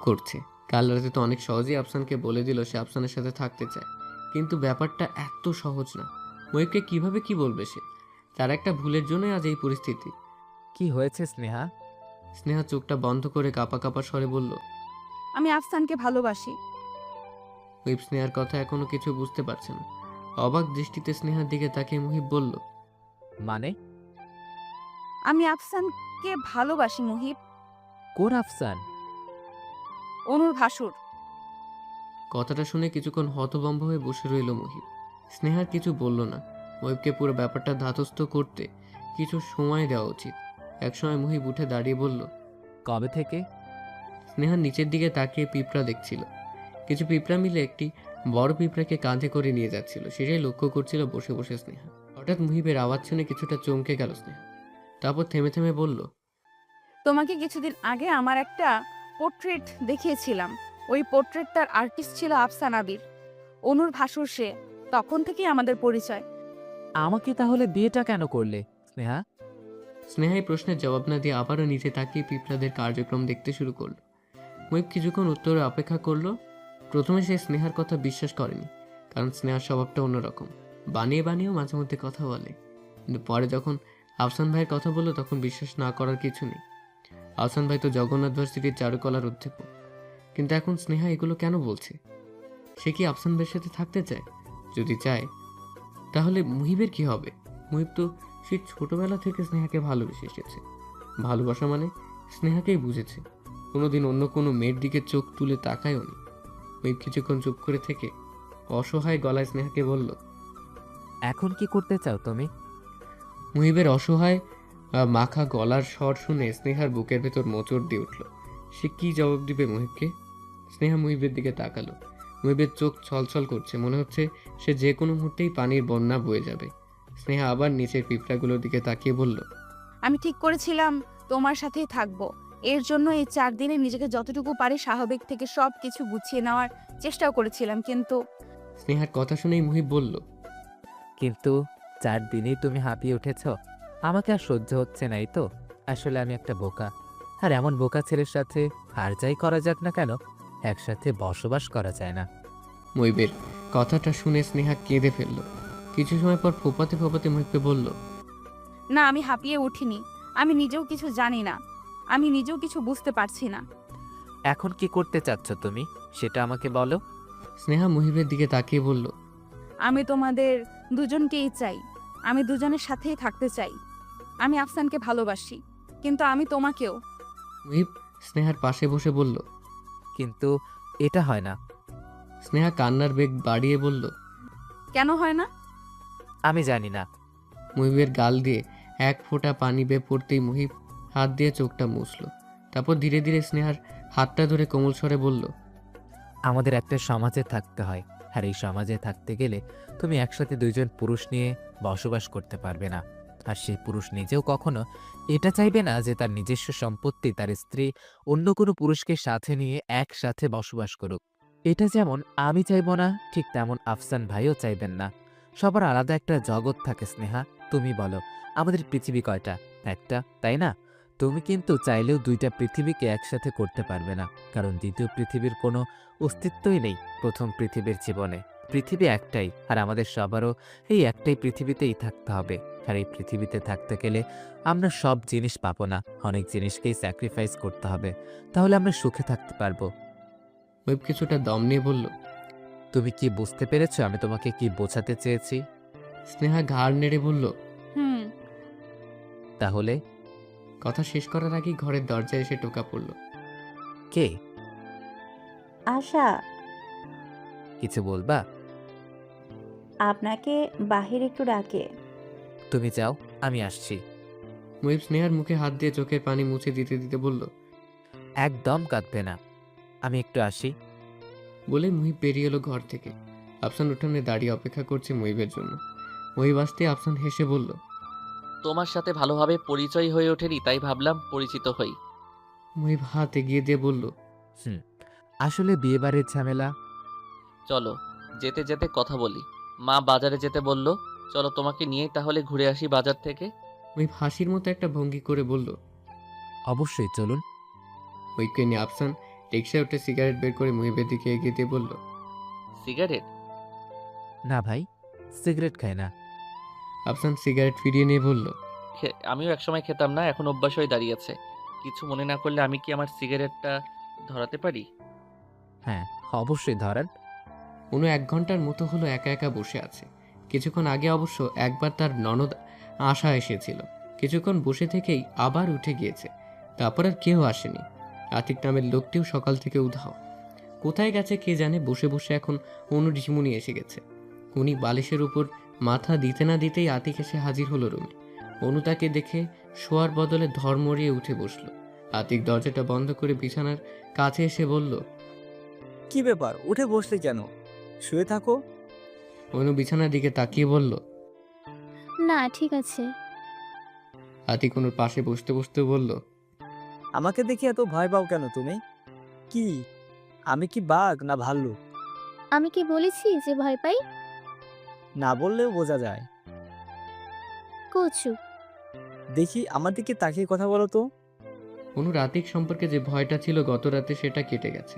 Speaker 3: করছে। কাল রাতে তো অনেক সহজেই আফসানকে বলে দিল সে আফসানের সাথে থাকতে চায়, কিন্তু ব্যাপারটা এত সহজ না। মুহিবকে কিভাবে কি বলবে সে? তার একটা ভুলের জন্যই আজ এই পরিস্থিতি।
Speaker 5: কি হয়েছে স্নেহা?
Speaker 3: স্নেহা চোখটা বন্ধ করে কাঁপা কাঁপা স্বরে বলল,
Speaker 1: আমি আফসানকে ভালোবাসি।
Speaker 3: মুহিব স্নেহার কথা এখনো কিছু বুঝতে পারছে না। অবাক দৃষ্টিতে স্নেহার দিকে তাকিয়ে মুহিব বলল,
Speaker 5: মানে?
Speaker 1: আমি আফসানকে ভালোবাসি মুহিব।
Speaker 5: কোন আফসান?
Speaker 1: অনুর ভাসুর।
Speaker 3: কথাটা শুনে কিছুক্ষণ হতভম্ব হয়ে বসে রইল মুহিব। স্নেহার কিছু বলল না। মুহিবকে পুরো ব্যাপারটা ধাতস্থ করতে কিছু সময় দেওয়া উচিত। একসময় মুহিব উঠে দাঁড়িয়ে বলল,
Speaker 5: কবে থেকে?
Speaker 3: স্নেহার নিচের দিকে তাকিয়ে পিঁপড়া দেখছিল। কিছু পিঁপড়া মিলে একটি বড় পিঁপড়াকে কাঁধে করে নিয়ে যাচ্ছিল, সেটাই লক্ষ্য করছিল বসে বসে স্নেহা। হঠাৎ মুহিবের আওয়াজ শুনে কিছুটা চমকে গেল স্নেহা। তারপর থেমে থেমে বলল,
Speaker 1: তোমাকে কিছুদিন আগে আমার একটা পোর্ট্রেট দেখিয়েছিলাম। ওই পোর্ট্রেটটার আর্টিস্ট ছিল আফসান আবির, অনুর ভাসুর সে। তখন থেকেই আমাদের পরিচয়।
Speaker 5: আমাকে তাহলে বিয়েটা কেন করলে স্নেহা?
Speaker 3: স্নেহাই প্রশ্নের জবাব না দিয়ে আবারও নিচে তাকিয়ে পিঁপড়াদের কার্যক্রম দেখতে শুরু করলো। মুহিব কিছুক্ষণ উত্তরে অপেক্ষা করলো। প্রথমে সে স্নেহার কথা বিশ্বাস করেনি, কারণ স্নেহার স্বভাবটা অন্যরকম, বানিয়ে বানিয়েও মাঝে মধ্যে কথা বলে। কিন্তু পরে যখন আফসান ভাইয়ের কথা বললো তখন বিশ্বাস না করার কিছু নেই। আফসান ভাই তো জগন্নাথ ভার্সিটির চারুকলার অধ্যাপক। কিন্তু এখন স্নেহা এগুলো কেন বলছে? সে কি আফসান ভাইয়ের সাথে থাকতে চায়? যদি চায় তাহলে মুহিবের কি হবে? মুহিব তো সে ছোটবেলা থেকে স্নেহাকে ভালোবেসে এসেছে। ভালোবাসা মানে স্নেহাকেই বুঝেছে, কোনোদিন অন্য কোনো মেয়ের দিকে চোখ তুলে তাকায়ও নি। মুহিব কিছুক্ষণ চুপ করে থেকে অসহায় গলায় স্নেহাকে বলল,
Speaker 5: এখন কি করতে চাও তুমি?
Speaker 3: মুহিবের অসহায় মাখা গলার স্বর শুনে স্নেহার বুকের ভেতর মোচড় দিয়ে উঠল। সে কি জবাব দিবে মুহিবকে? স্নেহা মুহিবের দিকে তাকালো। মুহিবের চোখ ছলছল করছে, মনে হচ্ছে সে যে কোনো মুহূর্তেই পানির বন্যা বয়ে যাবে। স্নেহা আবার নিচের পিঁপড়াগুলোর দিকে তাকিয়ে বলল,
Speaker 1: আমি ঠিক করেছিলাম তোমার সাথেই থাকবো। এর জন্য এই 4 দিনে নিজেকে যতটুকু পারি স্বাভাবিক থেকে সব কিছু গুছিয়ে নেওয়ার চেষ্টাও করেছিলাম, কিন্তু
Speaker 3: স্নেহার কথা শুনেই মুহিব বলল,
Speaker 5: কিন্তু 4 দিনেই তুমি হাঁপিয়ে উঠেছ। আমাকে আর সহ্য হচ্ছে না, এই তো। আসলে আমি একটা বোকা, আর এমন বোকা ছেলের সাথে আর যাই করা যাক না কেন, একসাথে বসবাস করা যায় না।
Speaker 3: মুহিবের কথাটা শুনে স্নেহা কেঁদে ফেলল। কিছু সময় পর ফোপাতে ফোপাতে মুহিবকে বলল,
Speaker 1: না, আমি হাঁপিয়ে উঠিনি। আমি নিজেও কিছু জানি না, আমি নিজেও কিছু বুঝতে পারছি না।
Speaker 5: এখন কি করতে চাচ্ছ তুমি, সেটা আমাকে বলো।
Speaker 3: স্নেহা মুহিবের দিকে তাকিয়ে বলল,
Speaker 1: আমি তোমাদের দুজনকেই চাই। আমি দুজনের সাথেই থাকতে চাই। আমি আফসানকে ভালোবাসি, কিন্তু আমি তোমাকেও।
Speaker 3: মুহিব স্নেহার পাশে বসে বলল।
Speaker 5: কিন্তু এটা হয় না।
Speaker 3: স্নেহা কান্নার বেগ বাড়িয়ে বলল,
Speaker 1: কেন হয় না?
Speaker 5: আমি জানি না।
Speaker 3: মুহিবের গাল দিয়ে এক ফোঁটা পানি বেয়ে পড়তেই মুহিব হাত দিয়ে চোখটা মুছল। তারপর ধীরে ধীরে স্নেহার হাতটা ধরে কোমল স্বরে বলল,
Speaker 5: আমাদের একটা সমাজে থাকতে হয়, আর এই সমাজে থাকতে গেলে তুমি একসাথে দুইজন পুরুষ নিয়ে বসবাস করতে পারবে না। আর সেই পুরুষ নিজেও কখনো এটা চাইবে না যে তার নিজস্ব সম্পত্তি তার স্ত্রী অন্য কোনো পুরুষকে সাথে নিয়ে একসাথে বসবাস করুক। এটা যেমন আমি চাইব না, ঠিক তেমন আফসান ভাইও চাইবেন না। সবার আলাদা একটা জগৎ থাকে স্নেহা। তুমি বলো, আমাদের পৃথিবী কয়টা? একটা, তাই না? তুমি কিন্তু চাইলেও 2টা পৃথিবীকে একসাথে করতে পারবে না, কারণ দ্বিতীয় পৃথিবীর কোনো অস্তিত্বই নেই প্রথম পৃথিবীর জীবনে। পৃথিবী একটাই, আর আমাদের সবারও এই একটাই পৃথিবীতেই থাকতে হবে। আর এই পৃথিবীতে থাকতে গেলে আমরা সব জিনিস পাবো না, অনেক জিনিসকেই স্যাক্রিফাইস করতে হবে, তাহলে আমরা সুখে থাকতে পারবো।
Speaker 3: মুহিব কিছুটা দম নিয়ে বলল,
Speaker 5: তুমি কি বুঝতে পেরেছো আমি তোমাকে কি বোঝাতে চেয়েছি?
Speaker 3: স্নেহা ঘাড় নেড়ে বলল,
Speaker 1: হুম।
Speaker 5: তাহলে?
Speaker 3: কথা শেষ করার আগেই ঘরের দরজায় এসে টোকা পড়ল।
Speaker 5: কে?
Speaker 10: আশা,
Speaker 5: কিছু বলবা?
Speaker 10: আপনাকে বাহির একটু ডাকে।
Speaker 5: তুমি যাও, আমি আসছি।
Speaker 3: মুহিব স্নেহার মুখে হাত দিয়ে চোখের পানি মুছে দিতে দিতে বলল,
Speaker 5: একদম কাঁদবে না, আমি একটু আসি।
Speaker 3: বলে মুহিব বেরিয়ে এলো ঘর থেকে। আফসান উঠানে দাঁড়িয়ে অপেক্ষা করছে মুহিবের জন্য। মুহিব আসতে আফসান হেসে বলল,
Speaker 2: তোমার সাথে ভালোভাবে পরিচয় হয়ে ওঠেনি, তাই ভাবলাম পরিচিত হই।
Speaker 3: মুহিব হাত এগিয়ে দিয়ে বলল,
Speaker 5: আসলে বিয়েবাড়ির ঝামেলা।
Speaker 2: চলো, যেতে যেতে কথা বলি। মা বাজারে যেতে বলল, চলো তোমাকে নিয়েই তাহলে ঘুরে আসি বাজার থেকে।
Speaker 3: মুহিব হাসির মতো একটা ভঙ্গি করে বলল,
Speaker 5: অবশ্যই চলুন।
Speaker 3: মুহিবকে নিয়ে আফসান রিক্সায় উঠে সিগারেট বের করে মুহিবের দিকে এগিয়ে দিয়ে বলল,
Speaker 2: সিগারেট?
Speaker 5: না ভাই, সিগারেট খাই না।
Speaker 3: আফসান সিগারেট ফিরিয়ে নিয়ে বলল,
Speaker 2: আমিও একসময় খেতাম না, এখন অভ্যাস হয়ে দাঁড়িয়েছে। কিছু মনে না করলে আমি কি আমার সিগারেটটা ধরাতে পারি?
Speaker 5: হ্যাঁ, অবশ্যই ধরান।
Speaker 3: উনি 1 ঘন্টার মতো হলো একা একা বসে আছে। কিছুক্ষণ আগে অবশ্য একবার তার ননদ আশা এসেছিল, কিছুক্ষণ বসে থেকেই আবার উঠে গিয়েছে। তারপর আর কেউ আসেনি। আতিক নামের লোকটিও সকাল থেকে উধাও। কোথায় গেছে কে জানে। বসে বসে এখন অনু ঝিমুনি এসে গেছে। উনি বালিশের উপর মাথা দিতে না দিতেই আতিক এসে হাজির হলো রুমে। অনু তাকে দেখে শোয়ার বদলে ধর্মরিয়ে উঠে বসলো। আতিক দরজাটা বন্ধ করে বিছানার কাছে এসে বলল,
Speaker 8: কি ব্যাপার, উঠে বসলে কেন? শুয়ে থাকো।
Speaker 3: অনু বিছানার দিকে তাকিয়ে বলল।
Speaker 13: না ঠিক আছে।
Speaker 3: আতিক অনুর পাশে বসতে বসতে বলল,
Speaker 8: আমাকে দেখে এত ভয় পাও কেন তুমি? কি আমি কি বাঘ না ভাল্লুক?
Speaker 13: আমি কি বলেছি যে ভয় পাই?
Speaker 8: না বললেও বোঝা যায়।
Speaker 13: কচু।
Speaker 8: দেখি আমার দিকে তাকিয়ে কথা বলো তো।
Speaker 3: অনুর আতিক সম্পর্কে যে ভয়টা ছিল গত রাতে সেটা কেটে গেছে।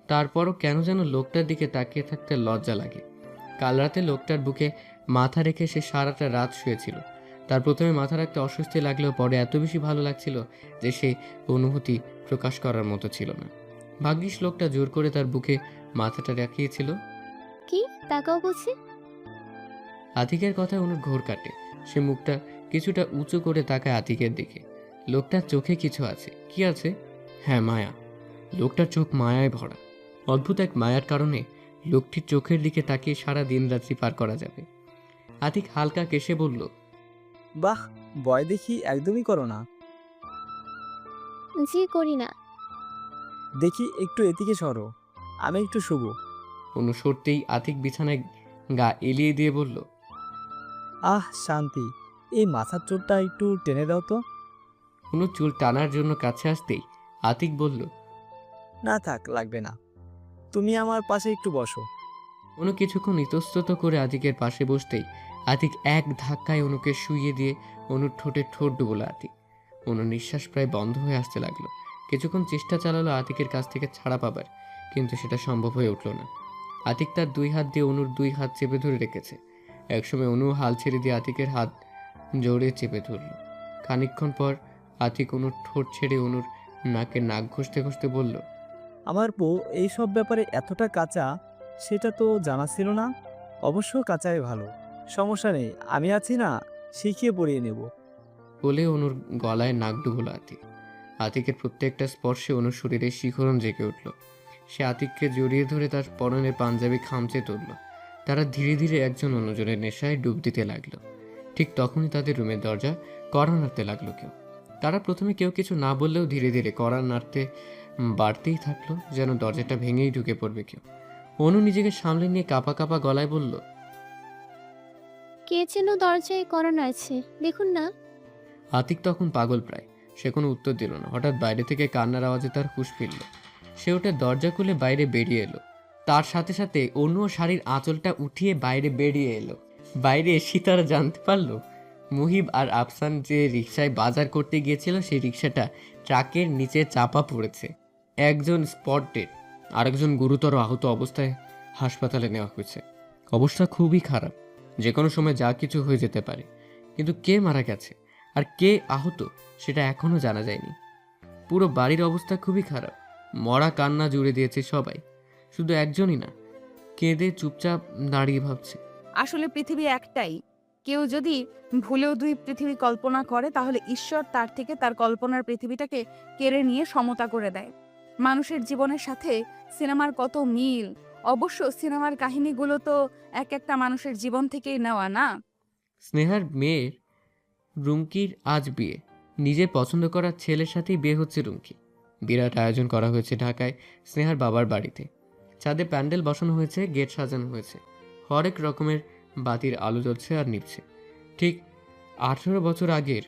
Speaker 3: তারপরও কেন যেন লোকটার দিকে তাকিয়ে থাকতে লজ্জা লাগে। কাল রাতে লোকটার বুকে মাথা রেখে সে সারাটা রাত শুয়েছিল। তার প্রথমে মাথা রাখতে অস্বস্তি লাগলেও পরে এত বেশি ভালো লাগছিল যে সে অনুভূতি প্রকাশ করার মতো ছিল না। ভাগ্যিস লোকটা জোর করে তার বুকে মাথাটা রাখিয়েছিল।
Speaker 13: কি তাকাও বলছি?
Speaker 3: আতিকের কথায় অনুর ঘোর কাটে। সে মুখটা কিছুটা উঁচু করে তাকায় আতিকের দিকে। লোকটার চোখে কিছু আছে। কি আছে? হ্যাঁ, মায়া। লোকটার চোখ মায়ায় ভরা। অদ্ভুত এক মায়ার কারণে লোকটির চোখের দিকে তাকিয়ে সারা দিন রাত্রি পার করা যাবে। আতিক হালকা কেশে বলল,
Speaker 8: বাহ, ভয় দেখি একদমই করো না।
Speaker 13: জি করি না।
Speaker 8: দেখি একটু এদিকে সরো, আমি একটু শুভ।
Speaker 3: অনু সরতেই আতিক বিছানায় গা এলিয়ে দিয়ে বলল,
Speaker 8: আহ শান্তি, এই মাথার চোটটা একটু টেনে দাও তো।
Speaker 3: অনু চুল টানার জন্য কাছে আসতেই আতিক বলল,
Speaker 8: না থাক, লাগবে না, তুমি আমার পাশে একটু বসো।
Speaker 3: অনু কিছুক্ষণ ইতস্তত করে আতিকের পাশে বসতেই আতিক এক ধাক্কায় অনুকে শুইয়ে দিয়ে অনুর ঠোঁটে ঠোঁট ডুবল আতিক। অনুর নিঃশ্বাস প্রায় বন্ধ হয়ে আসতে লাগলো। কিছুক্ষণ চেষ্টা চালালো আতিকের কাছ থেকে ছাড়া পাবার, কিন্তু সেটা সম্ভব হয়ে উঠল না। আতিক তার দুই হাত দিয়ে অনুর দুই হাত চেপে ধরে রেখেছে। একসময় অনু হাল ছেড়ে দিয়ে আতিকের হাত জোরে চেপে ধরল। খানিকক্ষণ পর আতিক অনুর ঠোঁট ছেড়ে অনুর নাকে নাক ঘষতে ঘষতে বলল,
Speaker 8: আমার বউ এইসব ব্যাপারে এতটা কাঁচা, সেটা তো জানা ছিল না। অবশ্য কাঁচাই ভালো, সমস্যা নেই, আমি আছি না, শিখিয়ে পড়িয়ে নেব।
Speaker 3: বলে অনুর গলায় নাক ডুবল আতিক। আতিকের প্রত্যেকটা স্পর্শে অনুর শরীরে শিখরণ জেগে উঠল। সে আতিককে জড়িয়ে ধরে তার পরনে পাঞ্জাবি খামচে তুলল। তারা ধীরে ধীরে একজন অন্যজনের নেশায় ডুব দিতে লাগলো। ঠিক তখনই তাদের রুমের দরজা কড়া নাড়তে লাগলো কেউ। তারা প্রথমে কেউ কিছু না বললেও ধীরে ধীরে কড়া নাড়তে বাড়তেই থাকলো, যেন দরজাটা ভেঙেই ঢুকে পড়বে কেউ। অনু নিজেকে সামলে নিয়ে কাঁপা কাঁপা গলায় বলল,
Speaker 13: কে যেন দরজায় করানো আছে, দেখুন না।
Speaker 3: আতিক তখন পাগল প্রায়। সে কোনো উত্তর দিল না। হঠাৎ বাইরে থেকে কান্নার আওয়াজে তার হুঁশ ফিরল। সে উঠে দরজা খুলে বাইরে বেরিয়ে এলো। তার সাথে সাথে অন্য শাড়ির আঁচলটা উঠিয়ে বাইরে বেরিয়ে এলো। বাইরে এসে তারা জানতে পারলো মুহিব আর আফসান যে রিকশায় বাজার করতে গিয়েছিল সেই রিকশাটা ট্রাকের নিচে চাপা পড়েছে। একজন স্পট ডেড, আরেকজন গুরুতর আহত অবস্থায় হাসপাতালে নেওয়া হয়েছে। অবস্থা খুবই খারাপ, যে কোনো সময় যা কিছু হয়ে যেতে পারে। কিন্তু কে মারা গেছে আর কে আহত সেটা এখনো জানা যায়নি। পুরো বাড়ির অবস্থা খুবই খারাপ। মরা কান্না জুড়ে দিয়েছে সবাই, শুধু একজনই না, কেঁদে চুপচাপ দাঁড়িয়ে ভাবছে।
Speaker 1: আসলে পৃথিবী একটাই। কেউ যদি ভুলেও দুই পৃথিবী কল্পনা করে তাহলে ঈশ্বর তার থেকে তার কল্পনার পৃথিবীটাকে কেড়ে নিয়ে সমতা করে দেয়। মানুষের জীবনের সাথে সিনেমার কত মিল। অবশ্য সিনেমার কাহিনীগুলো তো এক একটা মানুষের জীবন থেকেই নেওয়া, না?
Speaker 3: স্নেহার মেয়ের রুমকির আজ বিয়ে। নিজের পছন্দ করা ছেলের সাথেই বিয়ে হচ্ছে রুমকি। বিরাট আয়োজন করা হয়েছে ঢাকায় স্নেহার বাবার বাড়িতে। ছাদে প্যান্ডেল বসানো হয়েছে, গেট সাজানো হয়েছে, হরেক রকমের বাতির আলো জ্বলছে আর নিভছে। ঠিক 18 বছর আগের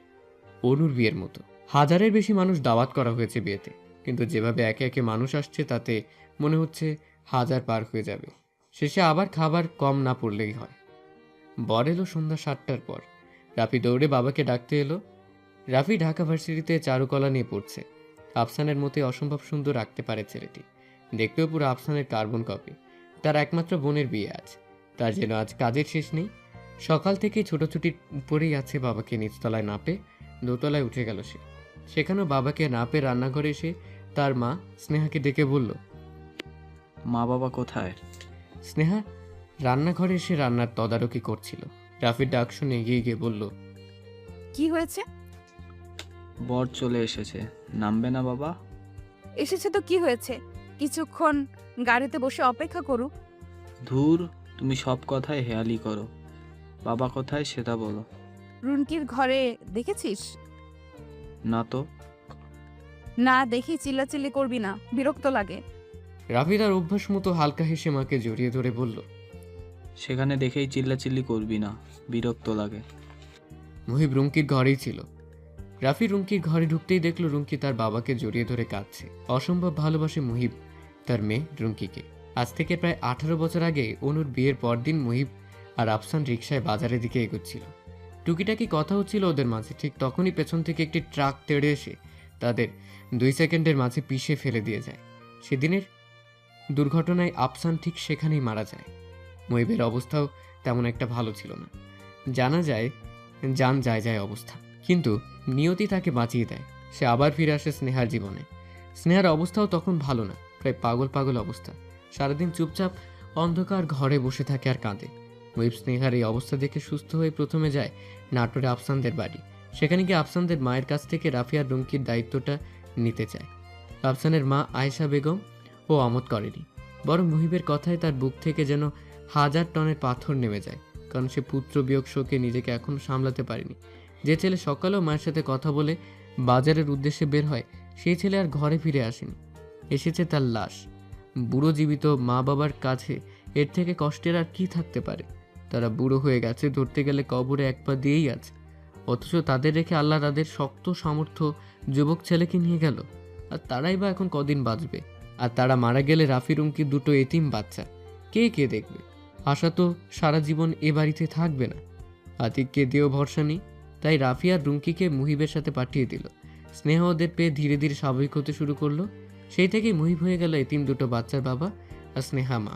Speaker 3: অনুর বিয়ের মতো। হাজারের বেশি মানুষ দাওয়াত করা হয়েছে বিয়েতে, কিন্তু যেভাবে একে একে মানুষ আসছে তাতে মনে হচ্ছে 1000 পার হয়ে যাবে। শেষে আবার খাবার কম না পড়লেই হয়। বর এলো সন্ধ্যা 7টার পর। রাফি দৌড়ে বাবাকে ডাকতে এলো। রাফি ঢাকা ভার্সিটিতে চারুকলা নিয়ে পড়ছে। আফসানের মতে অসম্ভব সুন্দর রাখতে পারে ছেলেটি। দেখতেও পুরো আফসানের কার্বন কপি। তার একমাত্র বোনের বিয়ে আজ। তার যেন আজ কাজের শেষ নেই। সকাল থেকে ছোটাছুটি পড়েই আছে বাবাকে নিচতলায় না পেয়ে দোতলায় উঠে গেল সে। সেখানেও বাবাকে না পেয়ে রান্নাঘরে এসে তার মা স্নেহাকে ডেকে বলল,
Speaker 12: মা বাবা কোথায়?
Speaker 3: স্নেহা রান্নাঘরে এসে রান্নার তদারকি করছিল। রাফির ডাক শুনে এগিয়ে গিয়ে বলল,
Speaker 1: কি হয়েছে?
Speaker 12: বর চলে এসেছে, নামবে না বাবা?
Speaker 1: এসেছে তো কি হয়েছে, কিছুক্ষণ গাড়িতে বসে অপেক্ষা করুক।
Speaker 12: ধুর, তুমি সব কথায় হেয়ালি করো। বাবা কোথায় সেটা বলো।
Speaker 1: রুনকির ঘরে দেখেছিস?
Speaker 12: না তো।
Speaker 1: না দেখি চিল্লাচিল্লি করবি না, বিরক্ত লাগে।
Speaker 3: রাফি তার অভ্যাস মতো হালকা হেসে মাকে জড়িয়ে ধরে বলল,
Speaker 12: সেখানে দেখেই চিল্লাচিল্লি করবি না, বিরক্ত লাগে।
Speaker 3: মুহিব রুমকির ঘরেই ছিল। রাফি রুমকির ঘরে ঢুকতেই দেখল রুমকি তার বাবাকে জড়িয়ে ধরে কাঁদছে। অসম্ভব ভালোবাসে মুহিব তার মেয়ে রুমকিকে। আজ থেকে প্রায় 18 বছর আগে অনুর বিয়ের পরদিন মুহিব আর আফসান রিকশায় বাজারের দিকে এগোচ্ছিল। টুকিটাকি কথা হচ্ছিল ওদের মাঝে, ঠিক তখনই পেছন থেকে একটি ট্রাক তেড়ে এসে তাদের 2 সেকেন্ডের মাঝে পিষে ফেলে দিয়ে যায়। সেদিনের দুর্ঘটনায় আফসান ঠিক সেখানেই মারা যায়। মুহিবের অবস্থাও তেমন একটা ভালো ছিল না, জানা যায় যান যায় যায় অবস্থা, কিন্তু নিয়তি তাকে বাঁচিয়ে দেয়। সে আবার ফিরে আসে স্নেহার জীবনে। স্নেহার অবস্থাও তখন ভালো না, প্রায় পাগল পাগল অবস্থা। সারাদিন চুপচাপ অন্ধকার ঘরে বসে থাকে আর কাঁদে। মুহিব স্নেহার এই অবস্থা দেখে সুস্থ হয়ে প্রথমে যায় নাটোরে আফসানদের বাড়ি। সেখানে গিয়ে আফসানদের মায়ের কাছ থেকে রাফিয়া রুমকির দায়িত্বটা নিতে চায়। আফসানের মা আয়েশা বেগম ও আমোদ করেনি, বরং মুহিবের কথায় তার বুক থেকে যেন 1000 টনের পাথর নেমে যায়। কারণ সে পুত্র বিয়োগ শোকে নিজেকে এখনো সামলাতে পারেনি। যে ছেলে সকালেও মায়ের সাথে কথা বলে বাজারের উদ্দেশ্যে বের হয়, সেই ছেলে আর ঘরে ফিরে আসেনি। এসেছে তার লাশ। বুড়ো জীবিত মা বাবার কাছে এর থেকে কষ্টের আর কি থাকতে পারে? তারা বুড়ো হয়ে গেছে, ধরতে গেলে কবরে এক পা দিয়েই আছে। অথচ তাদের রেখে আল্লাহ তাদের শক্ত সামর্থ্য যুবক ছেলেকে নিয়ে গেল। আর তারাই বা এখন কদিন বাঁচবে? আর তারা মারা গেলে রাফি রুমকি 2 এতিম বাচ্চা কে কে দেখবে? আশা তো সারা জীবন এ বাড়িতে থাকবে না। আতিককে দিয়েও ভরসা নেই। তাই রাফি আর রুমকিকে মুহিবের সাথে পাঠিয়ে দিল। স্নেহ ওদের পেয়ে ধীরে ধীরে স্বাভাবিক হতে শুরু করলো। সেই থেকেই মুহিব হয়ে গেল এতিম 2 বাচ্চার বাবা আর স্নেহা মা।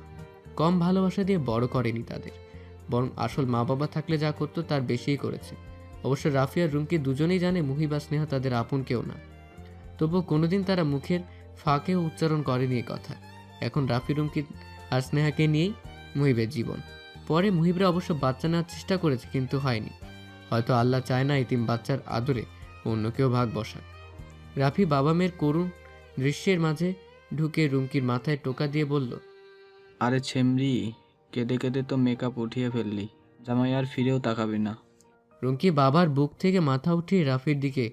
Speaker 3: কম ভালোবাসা দিয়ে বড় করেনি তাদের, বরং আসল মা বাবা থাকলে যা করতো তার বেশিই করেছে। অবশ্য রাফি আর রুমকি দুজনেই জানে মুহিব আর স্নেহা তাদের আপন কেউ না। তবুও কোনোদিন তারা মুখের ফাঁকেও উচ্চারণ করেনি এ কথা। এখন রাফি রুমকি আর স্নেহাকে নিয়েই মুহিবের জীবন। পরে মুহিবরা অবশ্য বাচ্চা নেওয়ার চেষ্টা করেছে, কিন্তু হয়নি। হয়তো আল্লাহ চায় না এতিম বাচ্চার আদরে অন্য কেউ ভাগ বসাক। রাফি বাবা মেয়ের করুণ দৃশ্যের মাঝে ঢুকে রুমকির মাথায় টোকা দিয়ে বলল,
Speaker 12: আরে ছেমরি, কেঁদে কেঁদে তো মেকআপ উঠিয়ে ফেললি, জামাই আর ফিরেও তাকাবি না।
Speaker 3: রুমকি বাবার বুক থেকে মাথা উঠিয়ে রাফির দিকে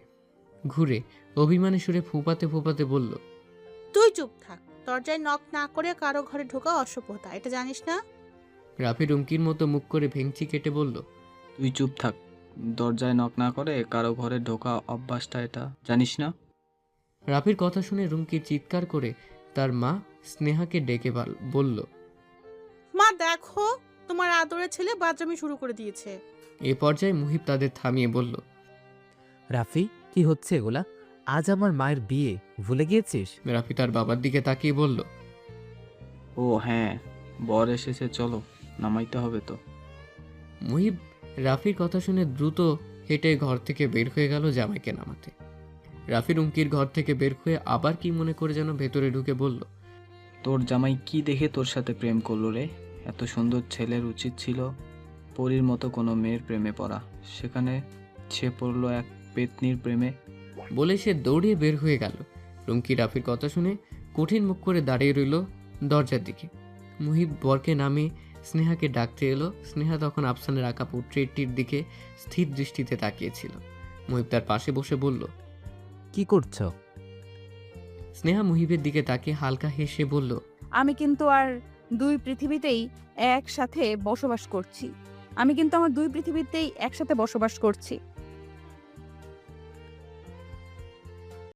Speaker 3: ঘুরে অভিমানী সুরে ফুপাতে ফুপাতে বলল,
Speaker 11: তুই চুপ থাক, দরজায় নক না করে কারো ঘরে ঢোকা অসভ্যতা, এটা জানিস না?
Speaker 3: রাফি রুমকির মতো মুখ করে ভেঙচি কেটে বলল,
Speaker 12: তুই চুপ থাক, দরজায় নক না করে কারো ঘরে ঢোকা অভ্যাসটা এটা জানিস না?
Speaker 3: রাফির কথা শুনে রুমকি চিৎকার করে তার মা স্নেহাকে ডেকে বলল,
Speaker 11: মা দেখো, তোমার আদরের ছেলে বাদরামি শুরু করে দিয়েছে।
Speaker 3: এ পর্যায়ে মুহিব তাদের থামিয়ে বলল,
Speaker 5: রাফি, কি হচ্ছে এগুলা? আজ আমার মায়ের বিয়ে, ভুলে গিয়েছিস?
Speaker 3: রাফি তার বাবার দিকে তাকিয়ে বলল,
Speaker 12: ও হ্যাঁ, বর এসেছে, চলো নামাইতে হবে তো।
Speaker 3: মুহিব রাফির কথা শুনে দ্রুত হেঁটে ঘর থেকে বের হয়ে গেল জামাইকে নামাতে। রাফি রুমকির ঘর থেকে বের হয়ে আবার কি মনে করে যেন ভেতরে ঢুকে বলল,
Speaker 12: তোর জামাই কি দেখে তোর সাথে প্রেম করলো রে? এত সুন্দর ছেলের উচিত ছিল পরীর মতো কোনো মেয়ের প্রেমে পড়া, সেখানে সে পড়লো এক পেতনির প্রেমে।
Speaker 3: বলে সে দৌড়িয়ে বের হয়ে গেল। রুমকি রাফির কথা শুনে কঠিন মুখ করে দাঁড়িয়ে রইল দরজার দিকে। মুহিব বরকে নামে স্নেহাকে ডাকতে এলো। স্নেহা তখন আফসানের আঁকা পোর্ট্রেটটির দিকে স্থির দৃষ্টিতে তাকিয়েছিল। মুহিব তার পাশে বসে বলল,
Speaker 5: কি করছো?
Speaker 3: স্নেহা মুহিবের দিকে তাকিয়ে হালকা হেসে বলল,
Speaker 1: আমি কিন্তু আর 2 পৃথিবীতেই একসাথে বসবাস করছি।